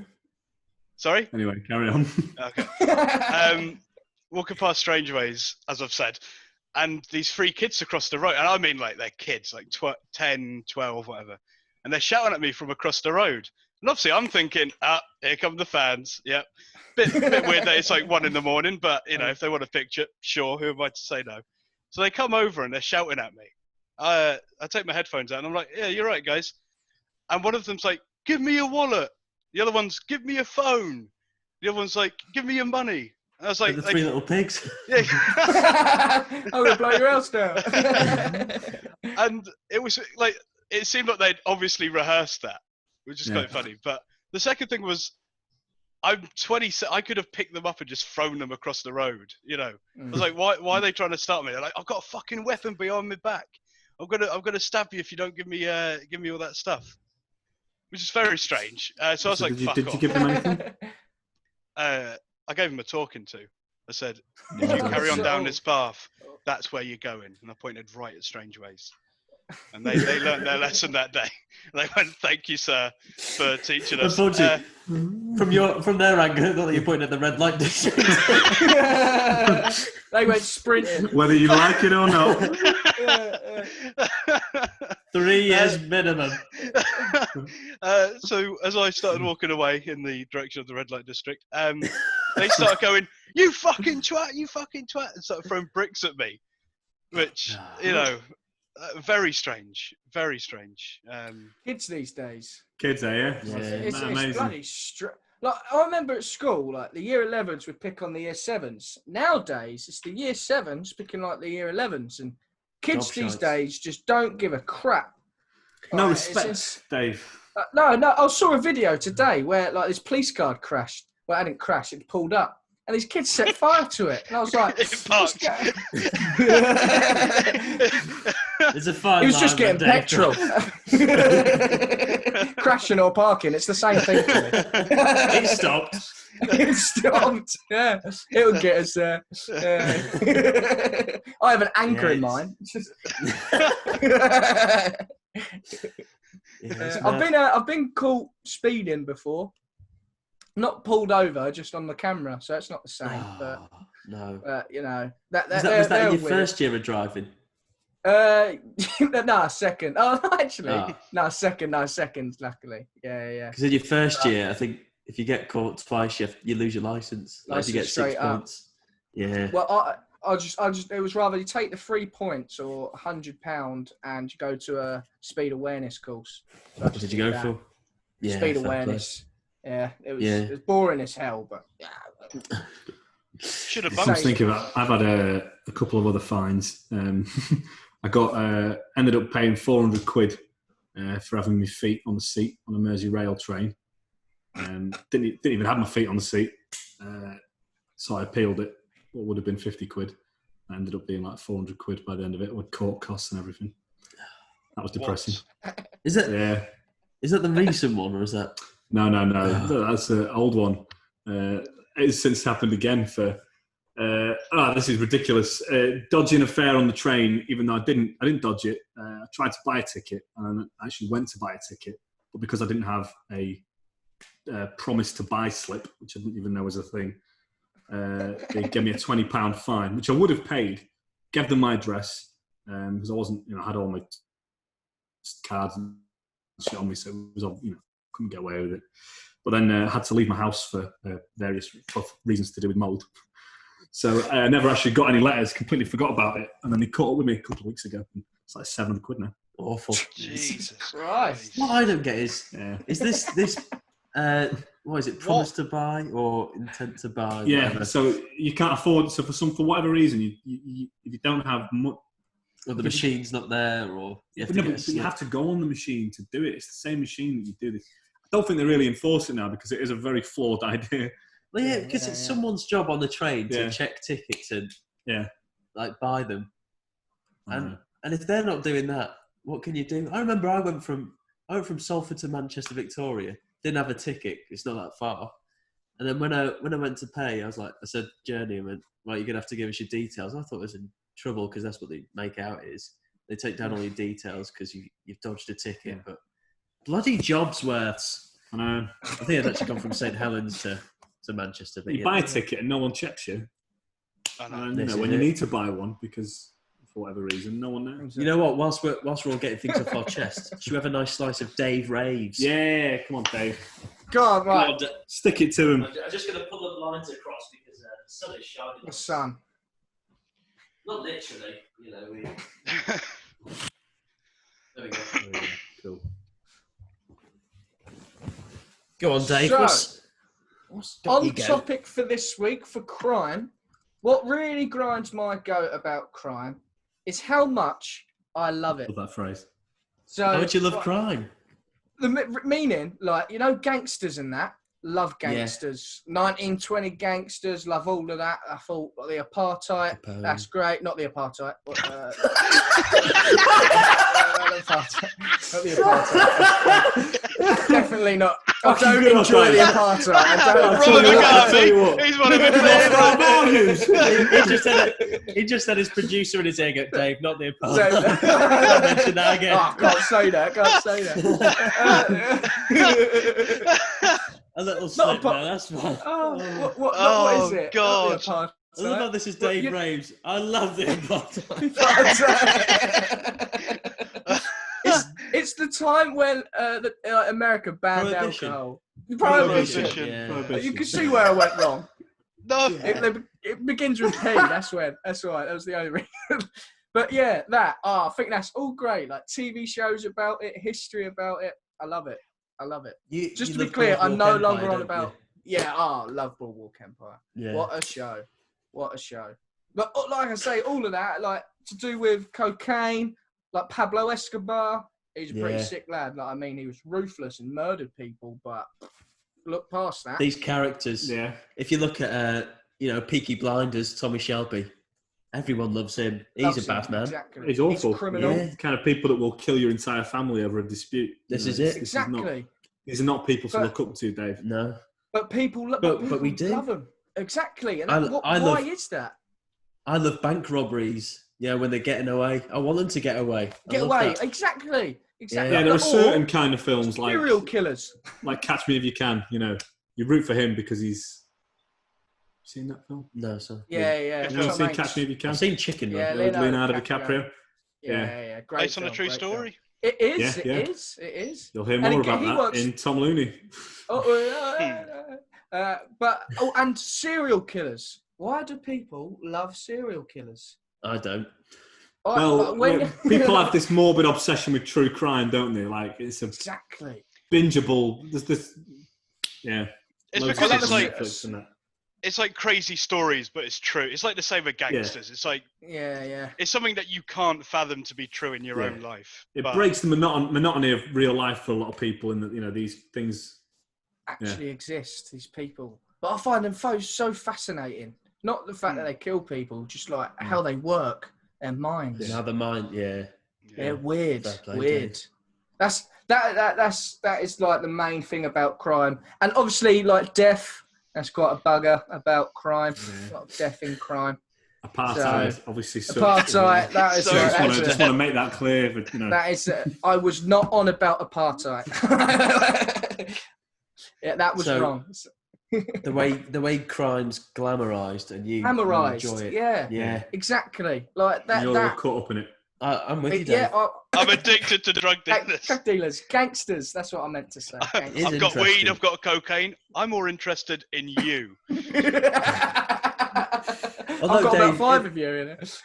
Sorry. Anyway, carry on. Okay. Walking past Strangeways, as I've said, and these three kids across the road, and I mean like they're kids, like 10, 12, whatever, and they're shouting at me from across the road. And obviously I'm thinking, here come the fans. Yep. Bit weird that it's like 1 a.m, but if they want a picture, sure, who am I to say no? So they come over and they're shouting at me. I take my headphones out and I'm like, yeah, you're right, guys. And one of them's like, give me your wallet. The other one's, give me your phone. The other one's like, give me your money. And I was like, the three little pigs. Yeah. I'm gonna blow your house down. And it was like, it seemed like they'd obviously rehearsed that, which is quite funny. But the second thing was, I'm 20. I could have picked them up and just thrown them across the road. I was like, why are they trying to stop me? They're like, I've got a fucking weapon behind my back. I'm gonna stab you if you don't give me all that stuff, which is very strange. So I was like, fuck off. Did you give them anything? I gave him a talking to. I said, if you carry on down this path, that's where you're going. And I pointed right at Strangeways. And they learned their lesson that day. They went, thank you, sir, for teaching us. Unfortunately, from their angle, not that you're pointing at the red light district. They went sprinting. Whether you like it or not. 3 years minimum. So as I started walking away in the direction of the red light district, they started going, you fucking twat, and started throwing bricks at me, which, very strange. Very strange. Kids these days. kids there, Yeah. It's amazing. bloody like, I remember at school, like, the year 11s would pick on the year 7s. Nowadays, it's the year 7s picking like the year 11s. And kids these days just don't give a crap. No Like, respect, Dave. No, I saw a video today where, like, this police car crashed. Well, it didn't crash, it pulled up. And these kids set fire to it. And I was like, what's going There's a fine He was line just getting there, petrol. Crashing or parking, it's the same thing for me. It stopped. It stopped. Yeah, it'll get us there. Yeah. I have an anchor in mine. I've been caught speeding before. Not pulled over, just on the camera, so it's not the same. But no. You know, Was that in your first year of driving? No, second. Oh, actually, no, second. Luckily, yeah. Because in your first year, I think if you get caught twice, you lose your license. Like if you get 6 points. Yeah. Well, I just, it was rather you take the 3 points or £100 and you go to a speed awareness course. So what did you go for? Yeah, speed awareness. Yeah, it was boring as hell, but yeah. Should have I was thinking about. I've had a couple of other fines. I got ended up paying £400 for having my feet on the seat on a Merseyrail train. Didn't even have my feet on the seat, so I appealed it. What would have been £50. I ended up being like £400 by the end of it, with court costs and everything. That was depressing. Is it? Yeah. Is that the recent one, or is that? No. That's an old one. It's since happened again for. This is ridiculous. Dodging a fare on the train, even though I didn't dodge it. I tried to buy a ticket, and I actually went to buy a ticket, but because I didn't have a promise to buy slip, which I didn't even know was a thing, they gave me a £20 fine, which I would have paid. Gave them my address because I wasn't, I had all my cards and shit on me, so it was all, couldn't get away with it. But then I had to leave my house for various reasons to do with mould. So I never actually got any letters, completely forgot about it. And then they caught up with me a couple of weeks ago. It's like £700 now. Awful. Jesus Christ. What I don't get is this what is it, promise to buy or intent to buy? Yeah, whatever. So you can't afford, so for whatever reason, if you don't have much, or the machine's not there, or you have to go on the machine to do it. It's the same machine that you do this. I don't think they really enforce it now because it is a very flawed idea. Well, yeah, because it's someone's job on the train to check tickets and like buy them. And if they're not doing that, what can you do? I remember I went from Salford to Manchester Victoria. Didn't have a ticket. It's not that far. And then when I went to pay, I said journey. I went, right, you're gonna have to give us your details. I thought I was in trouble because that's what they make out is. They take down all your details because you've dodged a ticket. But bloody jobs worths. I know. I think I'd actually gone from St Helens to Manchester. But you buy a ticket and no one checks you. I know. And, when you need to buy one because for whatever reason, no one knows. You know what? Whilst we're all getting things off our chest, should we have a nice slice of Dave Raves? Yeah, come on, Dave. God, right. God. Stick it to him. I'm just going to pull the lines across because the sun is shining. The sun. Not literally, we... There we go. Cool. Go on, Dave. So, on topic for this week, for crime, what really grinds my goat about crime is how much I love it. Love that phrase. So, how much you love crime? The meaning, like, gangsters and that. Love gangsters. 1920 gangsters, love all of that. I thought the apartheid, that's great. Not the apartheid. But, not the apartheid. Definitely not. I don't enjoy the apartheid. I'll tell you what. He's one of the He just said his producer in his ear, Dave, not the apartheid. Don't mention that again. Oh, can't say that. A little slip there, that's fine. What is it? God. I love how this is Dave Raves. I love the apartheid. It's the time when America banned alcohol. Prohibition. Yeah. You can see where I went wrong. No. It begins with P. That's when. That's right. That was the only reason. But yeah, I think that's all great. Like TV shows about it, history about it. I love it. I love it. You Just to love be clear, I'm no Boardwalk longer Empire, on don't about. Yeah, love Boardwalk Empire. you? Yeah. What a show! What a show! But like I say, all of that, like to do with cocaine, like Pablo Escobar. He's a pretty sick lad. Like I mean, he was ruthless and murdered people, but look past that. These characters. Yeah. If you look at Peaky Blinders, Tommy Shelby, everyone loves him. He's Loves a bad him, man. Exactly. He's awful. He's a criminal. Yeah. The kind of people that will kill your entire family over a dispute. This is This it. Exactly. These are not people to But- look up to, Dave. No. But people, But we do. love him. Exactly. And I why love- is that? I love bank robberies. Yeah, when they're getting away. I want them to get away. Get away. Exactly. Exactly. Yeah, there are Or certain kind of films like serial killers. Catch Me If You Can. You root for him because he's. Seen that film? No, so. Yeah. Have you Tom seen Hanks. Catch Me If You Can? I've seen Chicken Run. Yeah, Leonardo DiCaprio. Yeah. Great Based on a film, true great film. story. It is. Yeah, It is. You'll hear And more again, about he that works- in Tom Looney. And serial killers. Why do people love serial killers? I don't. Well, people have this morbid obsession with true crime, don't they? Like it's a Exactly. bingeable. There's this, yeah. It's loads because of it's stuff on like Netflix and that. it's like crazy stories, but it's true. It's like the same with gangsters. It's like Yeah. it's something that you can't fathom to be true in your Yeah. own life. It But breaks the monotony of real life for a lot of people, and that these things. Actually exist, these people. But I find them so fascinating. Not the fact that they kill people, just like how they work, their minds. Now the mind, yeah. They're weird. Fair play, Weird. Dave. That is like the main thing about crime. And obviously like death, that's quite a bugger about crime. A lot of death in crime. Apartheid, obviously. Apartheid, that is So- I just want to make that clear. But, that is I was not on about apartheid. Yeah, that was So- wrong. The way crime's glamorized and you Glamorized, enjoy it. yeah. Yeah. Exactly. Like that. You're all that caught up in it. I'm with you, Dave. yeah, I'm addicted to drug dealers. drug dealers, gangsters. That's what I meant to say. It is I've got weed. interesting. I've got cocaine. I'm more interested in you. Although, I've got Dave, about 5 of you in it.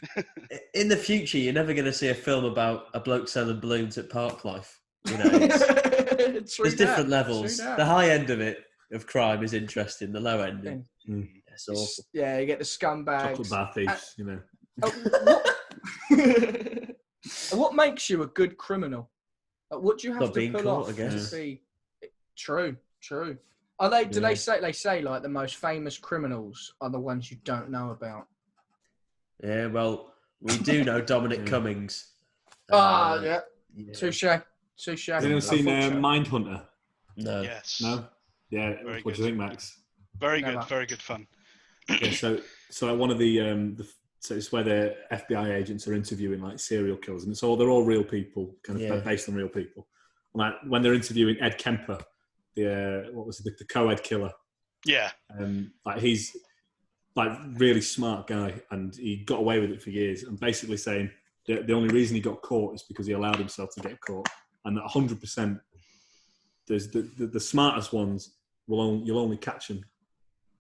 in the future, you're never going to see a film about a bloke selling balloons at Parklife. There's different levels. The high end of it, of crime, is interesting. The low end, it's awful. Yeah, you get the scumbags. Chocolate bar thieves, What makes you a good criminal? Like, what do you have Not to being pull caught, off I guess. to be true? Are they? Do Yeah. they say like the most famous criminals are the ones you don't know about? Yeah, well, we do know Dominic Cummings. Yeah. Yeah. Touche. Have anyone seen Mindhunter? No. Yes. No? Yeah. Very What do you think, Max? Very Never. good. Very good fun. Yeah, so one of the so it's where the FBI agents are interviewing like serial killers, and so they're all real people, kind of based on real people. And, like when they're interviewing Ed Kemper, the co-ed killer. Yeah. Like he's like really smart guy, and he got away with it for years. And basically saying the only reason he got caught is because he allowed himself to get caught. And that 100%, there's the smartest ones you'll only catch them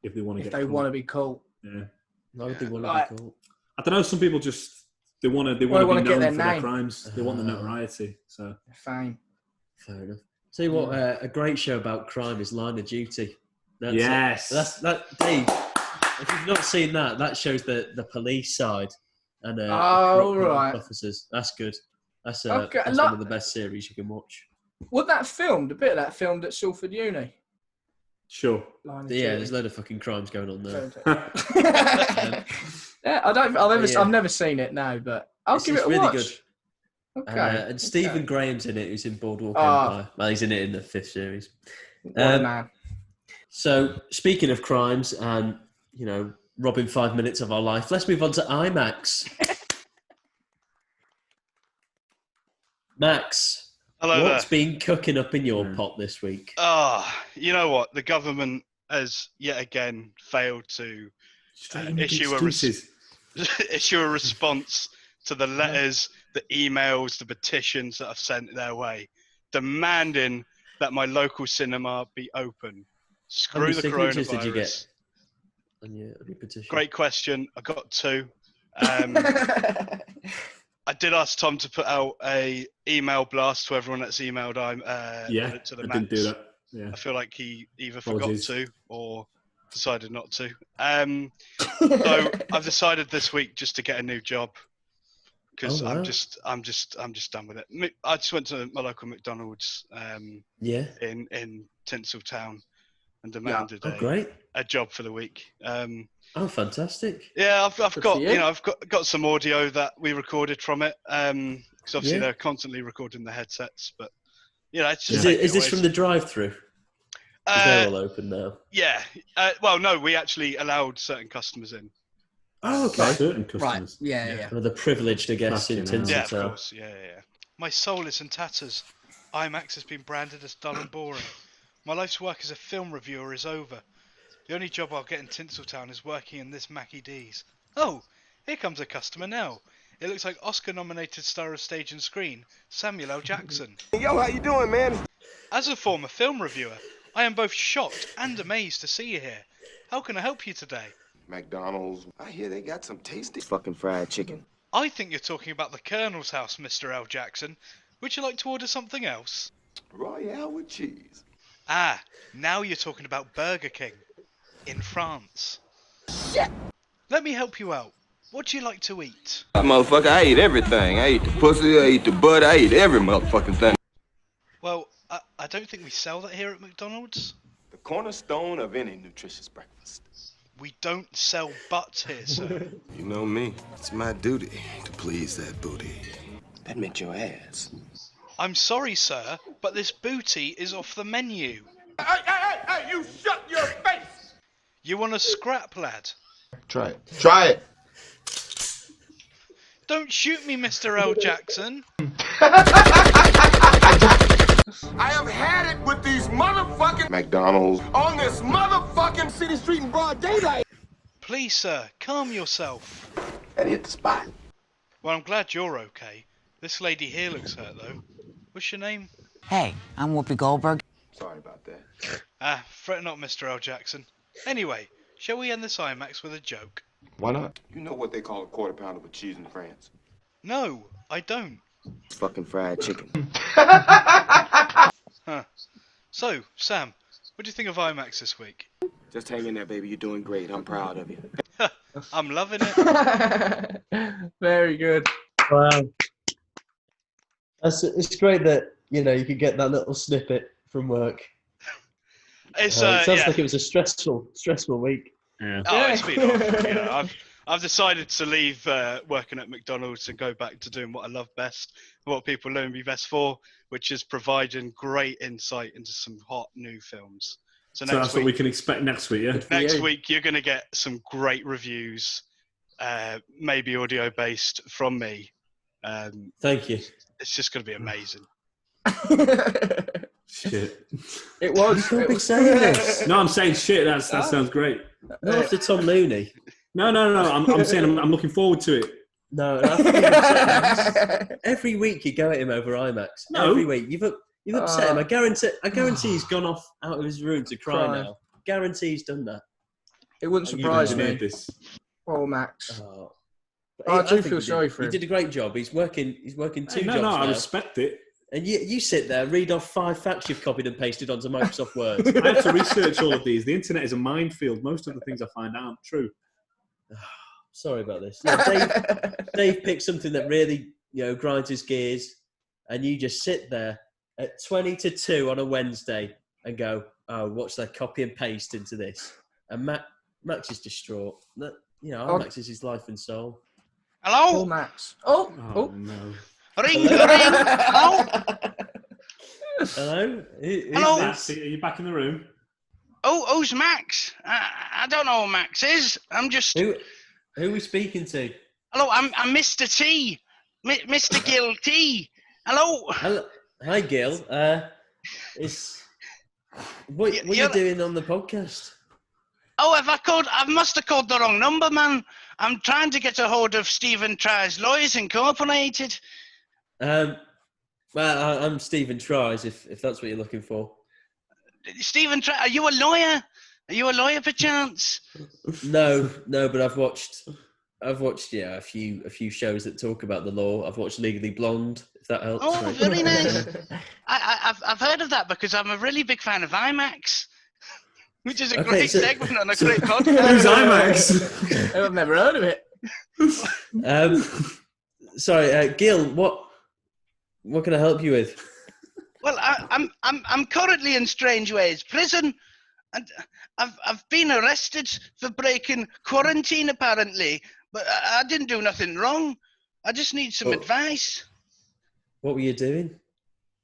if they want to If get they caught. want to be caught. Yeah. No, they want Like- to be caught. I don't know. Some people just they want to be wanna known get for their their name. crimes. They want the notoriety. So Fame. Fair enough. Tell you what, a great show about crime is Line of Duty. That's yes, that Dave. If you've not seen that, that shows the police side and the Oh, corrupt right. officers. That's good. That's, Okay, that's one of the best series you can watch. Was that filmed? A bit of that filmed at Salford Uni. sure. Line of Yeah, Duty. there's a load of fucking crimes going on there. Yeah, I've never seen it now, but I'll give it a really watch. good. Okay. And Stephen Graham's in it, who's in Boardwalk Oh. Empire. Well, he's in it in the 5th series. What a man. So, speaking of crimes and, robbing 5 minutes of our life, let's move on to IMAX. Max, Hello what's there. been cooking up in your pot this week? You know what? The government has yet again failed to issue a response to the letters, the emails, the petitions that I've sent their way, demanding that my local cinema be open. How many Screw the signatures coronavirus. did you get on your petition? Great question. I got 2. I did ask Tom to put out a email blast to everyone that's emailed. To the I Max. didn't do that. Yeah. I feel like he either Apologies. forgot to or decided not to. So I've decided this week just to get a new job because I'm just done with it. I just went to my local McDonald's in Tinseltown and demanded a job for the week. Fantastic! Yeah, I've got I've got some audio that we recorded from it because obviously they're constantly recording the headsets, but it's just is this from the drive-through? They're all open now. Yeah. Well, no, we actually allowed certain customers in. Oh, okay. Certain customers. Right. Yeah. Well, the privileged, I guess, in Tinseltown. Yeah, of course. Yeah. My soul is in tatters. IMAX has been branded as dull and boring. My life's work as a film reviewer is over. The only job I'll get in Tinseltown is working in this Mackie D's. Oh, here comes a customer now. It looks like Oscar-nominated star of stage and screen, Samuel L. Jackson. Yo, how you doing, man? As a former film reviewer, I am both shocked and amazed to see you here. How can I help you today? McDonald's. I hear they got some tasty fucking fried chicken. I think you're talking about the Colonel's house, Mr. L. Jackson. Would you like to order something else? Royale with cheese. Ah, now you're talking about Burger King. In France. Shit! Let me help you out. What do you like to eat? Motherfucker, I eat everything. I eat the pussy, I eat the butt, I eat every motherfucking thing. Well, I don't think we sell that here at McDonald's. The cornerstone of any nutritious breakfast. We don't sell butts here, sir. You know me. It's my duty to please that booty. That meant your ass. I'm sorry, sir, but this booty is off the menu. Hey, you shut your face! You want a scrap, lad? Try it. Try it! Don't shoot me, Mr. L. Jackson. I have had it with these motherfucking McDonald's on this motherfucking city street in broad daylight. Please, sir, calm yourself. That hit the spot. Well, I'm glad you're okay. This lady here looks hurt, though. What's your name? Hey, I'm Whoopi Goldberg. Sorry about that. Fret not, Mr. L. Jackson. Anyway, shall we end this IMAX with a joke? Why not? You know what they call a quarter pounder with cheese in France? No, I don't. It's fucking fried chicken. Huh. So, Sam, what do you think of IMAX this week? Just hang in there, baby. You're doing great. I'm proud of you. I'm loving it. Very good. Wow. It's great that, you could get that little snippet from work. It sounds like it was a stressful week. Yeah. Oh, it's been awful. I've decided to leave working at McDonald's and go back to doing what I love best, what people know me best for, which is providing great insight into some hot new films. So that's what we can expect next week, yeah? Next week, you're going to get some great reviews, maybe audio-based from me. Thank you. It's just going to be amazing. Shit. It was. Don't be saying this. No, I'm saying shit. That sounds great. Not after Tom Mooney. No. I'm saying I'm looking forward to it. No. Every week you go at him over IMAX. No. Every week you've upset him. I guarantee he's gone off out of his room to cry now. Guarantee he's done that. It wouldn't surprise me. This. Oh, Max. I do feel sorry for him. He did a great job. He's working 2 jobs No, now. I respect it. And you sit there, read off 5 facts you've copied and pasted onto Microsoft Word. I have to research all of these. The internet is a minefield. Most of the things I find out aren't true. Sorry about this. No, Dave picked something that really, grinds his gears, and you just sit there at 20 to 2 on a Wednesday and go, "Oh, what's that? Copy and paste into this." And Max is distraught. Max is his life and soul. Hello? Oh, Max. Oh. No. Ring. Hello? Hello? Hello? Are you back in the room? Oh, who's Max? I don't know who Max is. I'm just... Who are we speaking to? Hello, I'm Mr. T. Mr. Gil T. Hello. Hi, Gil. What are you doing on the podcast? Oh, I must have called the wrong number, man. I'm trying to get a hold of Stephen Tries Lawyers Incorporated. Well, I'm Stephen Tries, if that's what you're looking for. Stephen Tries, are you a lawyer? Are you a lawyer, perchance? No, but I've watched I've watched a few shows that talk about the law. I've watched Legally Blonde, if that helps. Oh, very nice. I've heard of that because I'm a really big fan of IMAX, which is a great segment on a great podcast. Who's IMAX? I've never heard of it. Sorry, Gil. What can I help you with? Well, I'm currently in Strangeways prison, and I've been arrested for breaking quarantine apparently, but I didn't do nothing wrong. I just need some advice. What were you doing?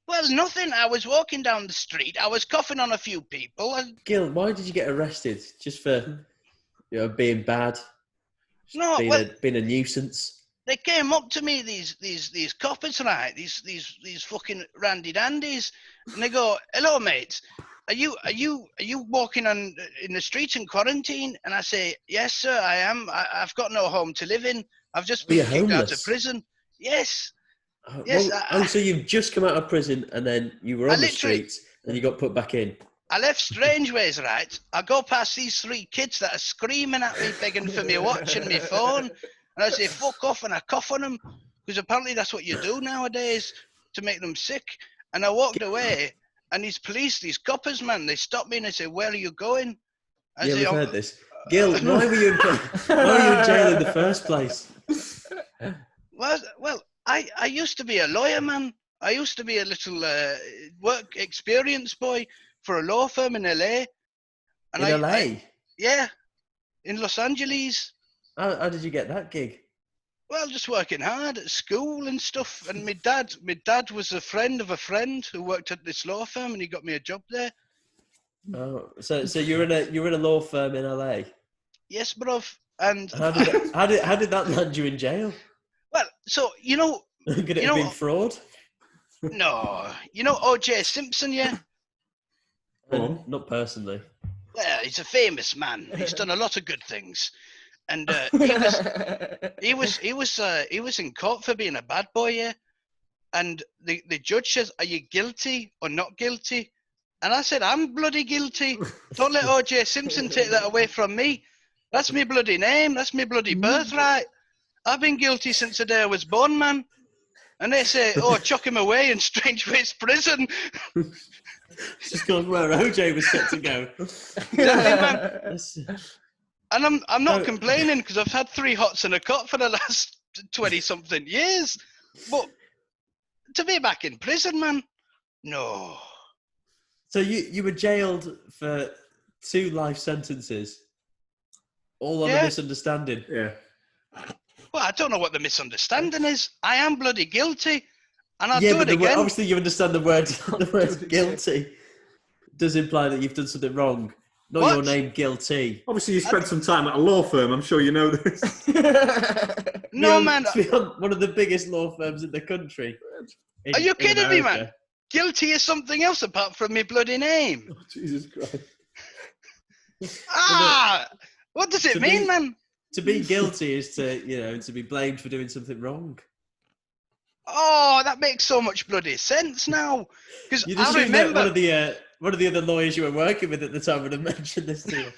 Well, nothing. I was walking down the street. I was coughing on a few people. Gil, why did you get arrested? Just for being bad? No, being a nuisance. They came up to me, these coppers, right? These fucking randy dandies, and they go, "Hello, mate. Are you walking in the streets in quarantine?" And I say, "Yes, sir, I am. I've got no home to live in. I've just been kicked out of prison." Yes. Yes. So you've just come out of prison and then you were on the streets and you got put back in. I left Strangeways, right? I go past these 3 kids that are screaming at me, begging for me watch and my phone. And I say, "Fuck off," and I cough on them. Because apparently that's what you do nowadays to make them sick. And I walked away, and these police, these coppers, man, they stopped me and they say, "Where are you going?" We've heard this. Gil, why were you in jail in the first place? Well, I used to be a lawyer, man. I used to be a little work experience boy for a law firm in LA. And in LA? Yeah, in Los Angeles. How did you get that gig? Well, just working hard at school and stuff. And my dad was a friend of a friend who worked at this law firm, and he got me a job there. Oh, so you're in a law firm in LA? Yes, bruv. And how did that land you in jail? Well, so could it have been fraud? No, O.J. Simpson, yeah. Not personally. Well, he's a famous man. He's done a lot of good things, and he was in court for being a bad boy, yeah. And the judge says, "Are you guilty or not guilty?" And I said, "I'm bloody guilty. Don't let O.J. Simpson take that away from me. That's me bloody name. That's me bloody birthright. I've been guilty since the day I was born, man." And they say, "Oh, chuck him away in Strangeways prison." Just gone where OJ was set to go. Exactly, man. And I'm not complaining because I've had 3 hots and a cot for the last 20-something years. But to be back in prison, man, no. So you were jailed for 2 life sentences, all on a misunderstanding. Yeah. Well, I don't know what the misunderstanding is. I am bloody guilty. And I'll do it again. Obviously, you understand the word guilty does imply that you've done something wrong. Not your name, guilty. Obviously, you spent some time at a law firm. I'm sure you know this. No, man. One of the biggest law firms in the country. Are you kidding me, man? Guilty is something else apart from my bloody name. Oh, Jesus Christ. What does it mean, man? To be guilty is to be blamed for doing something wrong. Oh, that makes so much bloody sense now. Because I remember one of the other lawyers you were working with at the time would have mentioned this to you.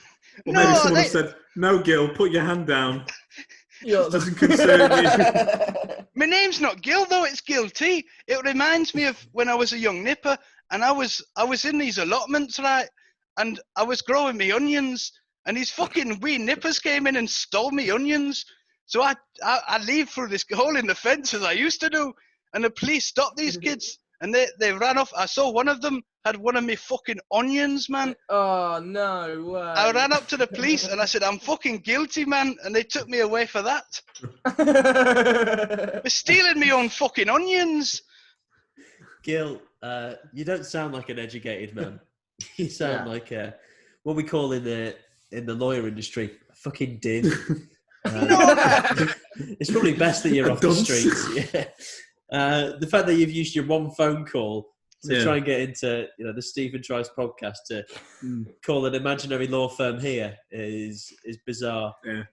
Or maybe someone said, "No, Gil, put your hand down. It doesn't concern me." My name's not Gil, though. It's Guilty. It reminds me of when I was a young nipper, and I was in these allotments, right? And I was growing me onions, and these fucking wee nippers came in and stole me onions. So I leave through this hole in the fence as I used to do, and the police stopped these kids, and they ran off. I saw one of them had one of me fucking onions, man. Oh, no way. I ran up to the police and I said, "I'm fucking guilty, man," and they took me away for that. They're stealing me own fucking onions. Gil, you don't sound like an educated man. You sound like what we call in the lawyer industry, a fucking din. It's probably best that you're off the streets. Yeah. The fact that you've used your one phone call to try and get into the Stephen Tries podcast to call an imaginary law firm here is bizarre. Yeah.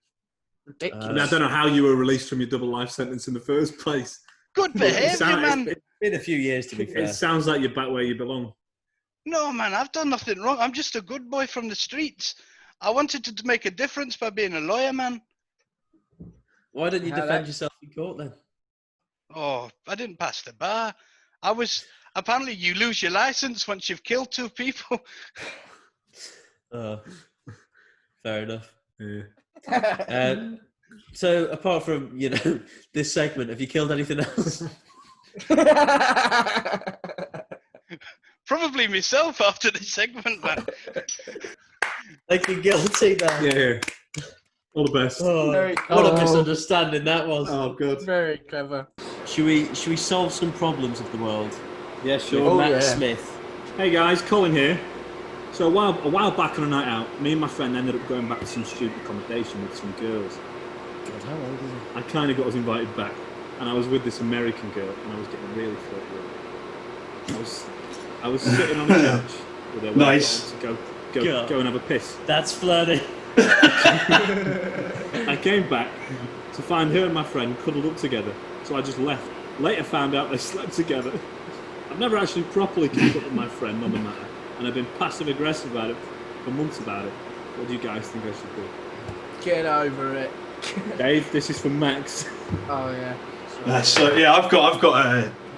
Ridiculous. I don't know how you were released from your double life sentence in the first place. Good behaviour, man. It's been a few years, to be fair. It sounds like you're back where you belong. No, man, I've done nothing wrong. I'm just a good boy from the streets. I wanted to make a difference by being a lawyer, man. Why didn't you defend yourself in court then? Oh, I didn't pass the bar. Apparently you lose your license once you've killed 2 people. Fair enough. Yeah. So apart from, this segment, have you killed anything else? Probably myself after this segment, man. Like you're guilty there. Yeah. All the best. What a misunderstanding that was. Oh, good. Very clever. Should we solve some problems of the world? Yeah, sure. With Matt Smith. Hey guys, Colin here. So a while back on a night out, me and my friend ended up going back to some student accommodation with some girls. God, how old is he? I kind of got us invited back, and I was with this American girl, and I was getting really flirty with her. I was sitting on the couch with her. Nice. To go and have a piss. That's flirty. I came back to find her and my friend cuddled up together, so I just left. Later found out they slept together. I've never actually properly kept up with my friend on the matter, and I've been passive aggressive about it for months about it. What do you guys think I should do? Get over it. Dave, this is from Max. Oh yeah. I've got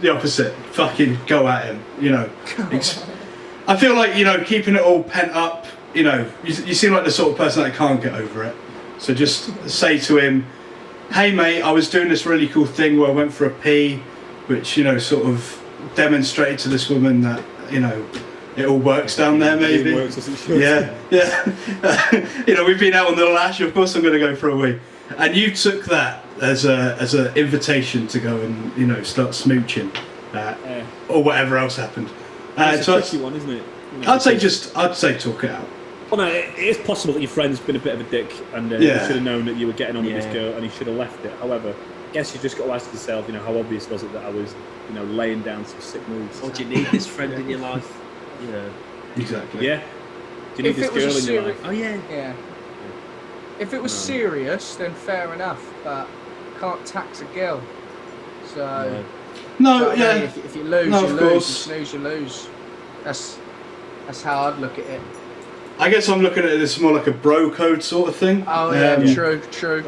the opposite. Fucking go at him. I feel like keeping it all pent up. You seem like the sort of person that can't get over it. So just say to him, "Hey mate, I was doing this really cool thing where I went for a pee, which sort of demonstrated to this woman that it all works down there. Maybe. It works as it should. Yeah. We've been out on the lash. Of course, I'm going to go for a wee." And you took that as an invitation to go and start smooching, or whatever else happened. It's a tricky one, isn't it? I'd say talk it out. Well, no, it is possible that your friend's been a bit of a dick, and you should have known that you were getting on with this girl, and he should have left it. However, I guess you just got to ask yourself, how obvious was it that I was, laying down some sick moves? Or do you need this friend in your life? Exactly. Yeah. Do you need this girl in your life? Oh yeah. Yeah. If it was serious, then fair enough, but can't tax a girl. So. No, If you lose, no, you of lose. course. If you lose, you lose. That's how I'd look at it. I guess I'm looking at it as more like a bro code sort of thing. Oh yeah, true.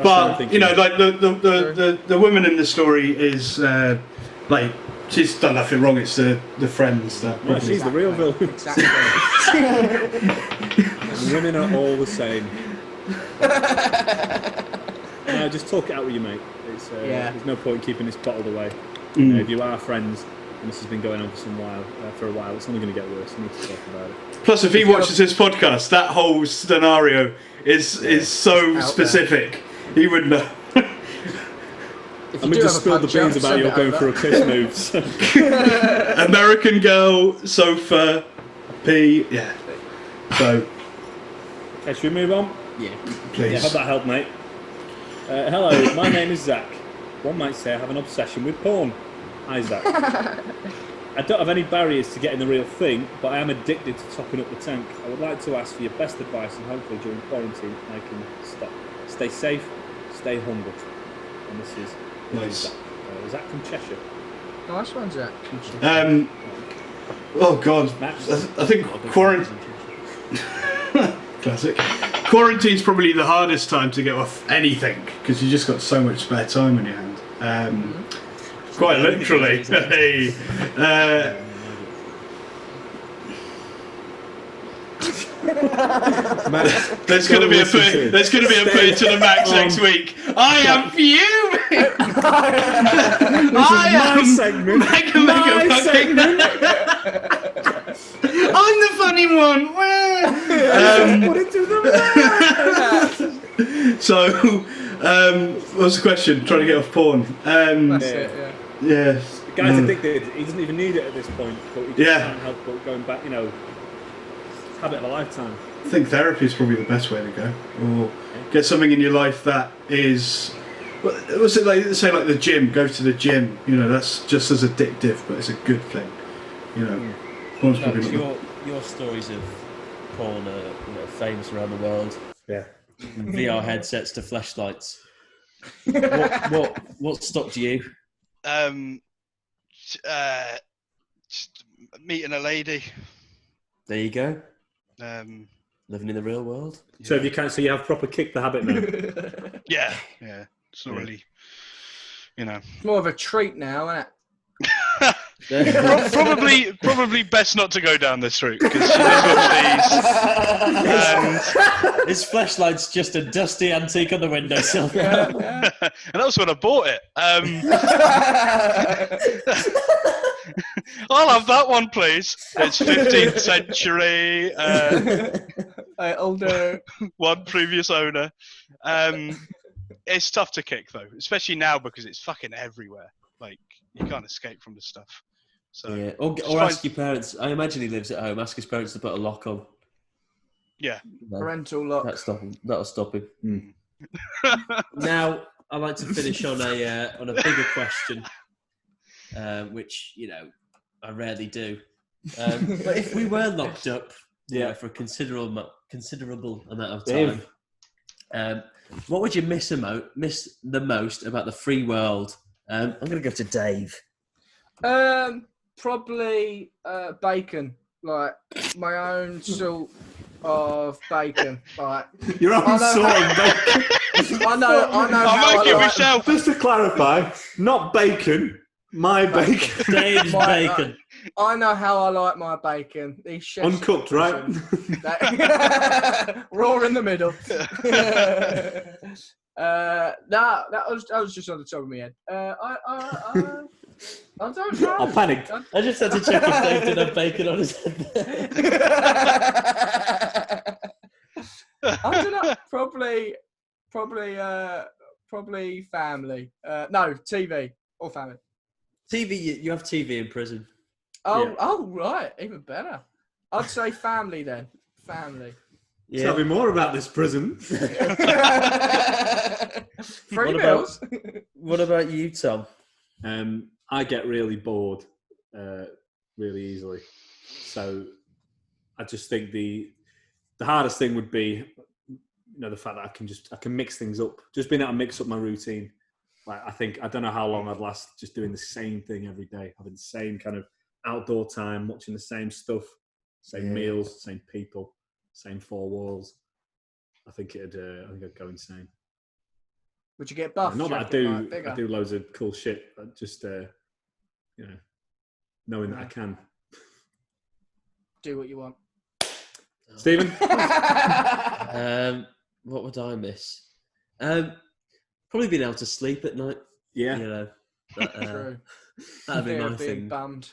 But like the woman in the story is like she's done nothing wrong. It's the friends that. Well, she's the real villain. Exactly. Women are all the same. No, just talk it out with your mate. There's no point in keeping this bottled away. If you are friends and this has been going on for a while, it's only going to get worse. You need to talk about it. Plus, if he watches this podcast, that whole scenario is so specific. He would know. I'm just spilled the beans about you going for a piss moves. American girl, sofa, pee, yeah. So. Okay, should we move on? Yeah. Please. Yeah, hope that helped, mate. Hello, my name is Zach. One might say I have an obsession with porn. Hi, Zach. I don't have any barriers to getting the real thing, but I am addicted to topping up the tank. I would like to ask for your best advice, and hopefully during quarantine I can stop. Stay safe, stay humble. And this is Nice. Zach from Cheshire. Nice one, Zach. Oh God, Max? I think quarantine. Classic. Quarantine's probably the hardest time to get off anything because you just got so much spare time on your hand. Quite literally. Hey. There's going to be a put into the max next week. I am fuming. I am segment. mega fucking. I'm the funny one. Put it to the max. So, what's the question? Trying to get off porn. That's it, yeah. Yeah. The guy's addicted. He doesn't even need it at this point, but he just can't help but going back. It's a habit of a lifetime. I think therapy is probably the best way to go. Or get something in your life that is. What's it like? Say like the gym. Go to the gym. That's just as addictive, but it's a good thing. Porn's probably not. Your stories of porn are famous around the world. Yeah. VR headsets to flashlights. What stopped you? Just meeting a lady. There you go. Living in the real world. So if you can't, so you have proper kicked the habit now. Yeah. It's not really, you know. It's more of a treat now, isn't it? Probably best not to go down this route because she knows what she's. His flashlight's just a dusty antique on the windowsill. Yeah. And that was when I bought it. I'll have that one, please. It's 15th century. Older. One previous owner. It's tough to kick though, especially now because it's fucking everywhere. Like you can't escape from the stuff. So yeah, or ask your parents. I imagine he lives at home. Ask his parents to put a lock on. Yeah, parental lock. That'll stop him. Now I'd like to finish on a bigger question, which I rarely do. But if we were locked up, for a considerable amount of time, what would you miss the most about the free world? I'm going to go to Dave. Probably bacon, like my own sort of bacon. Like Your own sort of bacon. I know. I'm making myself. Just to clarify, not bacon. My bacon. Dave's bacon. I know how I like my bacon. These chefs Uncooked, right? Raw in the middle. That was just on the top of my head. I don't know. I panicked. I just had to check if Dave did have bacon on his head. I don't know. Probably family. No, TV or family. TV. You have TV in prison. Oh, right. Even better. I'd say family then. Family. Yeah. Tell me more about this prison. Free meals. What about you, Tom? I get really bored really easily. So I just think the hardest thing would be, the fact that I can mix things up. Just being able to mix up my routine. Like I don't know how long I'd last just doing the same thing every day, having the same kind of outdoor time, watching the same stuff, same meals, same people, same four walls. I think I'd go insane. Would you get buffed? Not that I do loads of cool shit, but just knowing that I can do what you want. Stephen? What would I miss? Probably being able to sleep at night. Yeah. True. That'd be my being thing. Bummed.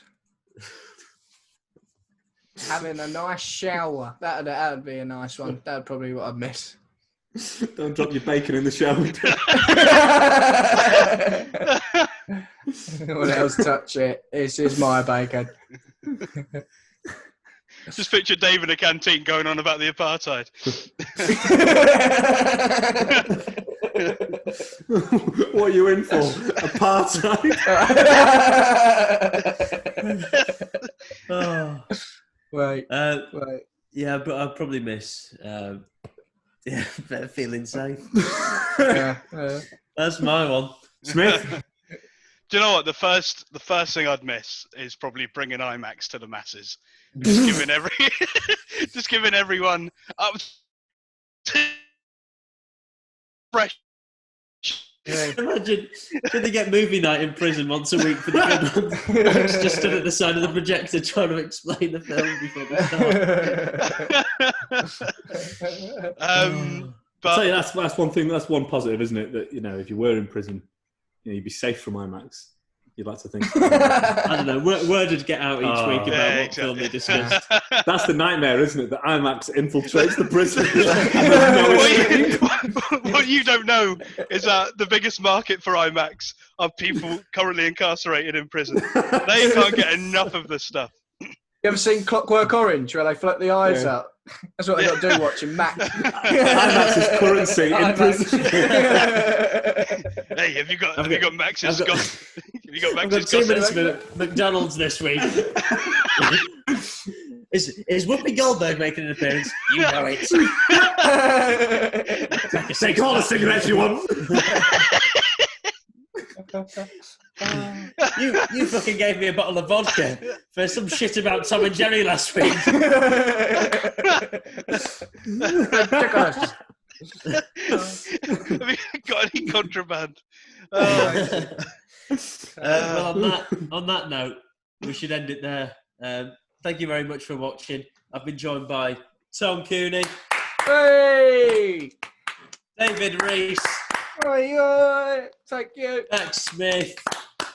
Having a nice shower. That'd be a nice one. That'd probably be what I'd miss. Don't drop your bacon in the shower. No one else touch it. This is my bacon. Just picture Dave in a canteen going on about the apartheid. What are you in for? Apartheid? Wait. Yeah, but I'd probably miss. Feeling safe. Yeah. That's my one. Smith? Do you know what? The first thing I'd miss is probably bringing IMAX to the masses. Just giving everyone up fresh. Yeah. Imagine, should they get movie night in prison once a week for the good ones? Just stood at the side of the projector trying to explain the film before they start. But I'll tell you, that's one thing. That's one positive, isn't it? That if you were in prison, you'd be safe from IMAX. You'd like to think. I don't know. Word would get out each week about what film they discussed. That's the nightmare, isn't it? That IMAX infiltrates the prison. What you don't know is that the biggest market for IMAX are people currently incarcerated in prison. They can't get enough of this stuff. You ever seen Clockwork Orange where they float the eyes out? That's what they got to do watching Mac. IMAX's currency in prison. Hey, have you got Max's got? Have you got I've Max's got 2 minutes for McDonald's this week. Is Whoopi Goldberg making an appearance? You know it. Take all the cigarettes you want. You fucking gave me a bottle of vodka for some shit about Tom and Jerry last week. Ridiculous. Have you got any contraband? Well, on that note, we should end it there. Thank you very much for watching. I've been joined by Tom Cooney, Hey! David Rees, Thank you. Max Smith,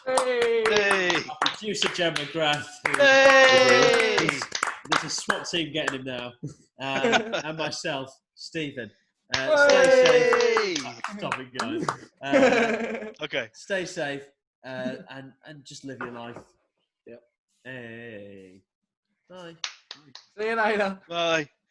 Hey! our producer Joe McGrath. Hey! There's a SWAT team getting him now. And myself, Stephen. Stay safe. Stop it, guys. Okay. Stay safe and just live your life. Yep. Hey. Bye. See you later. Bye.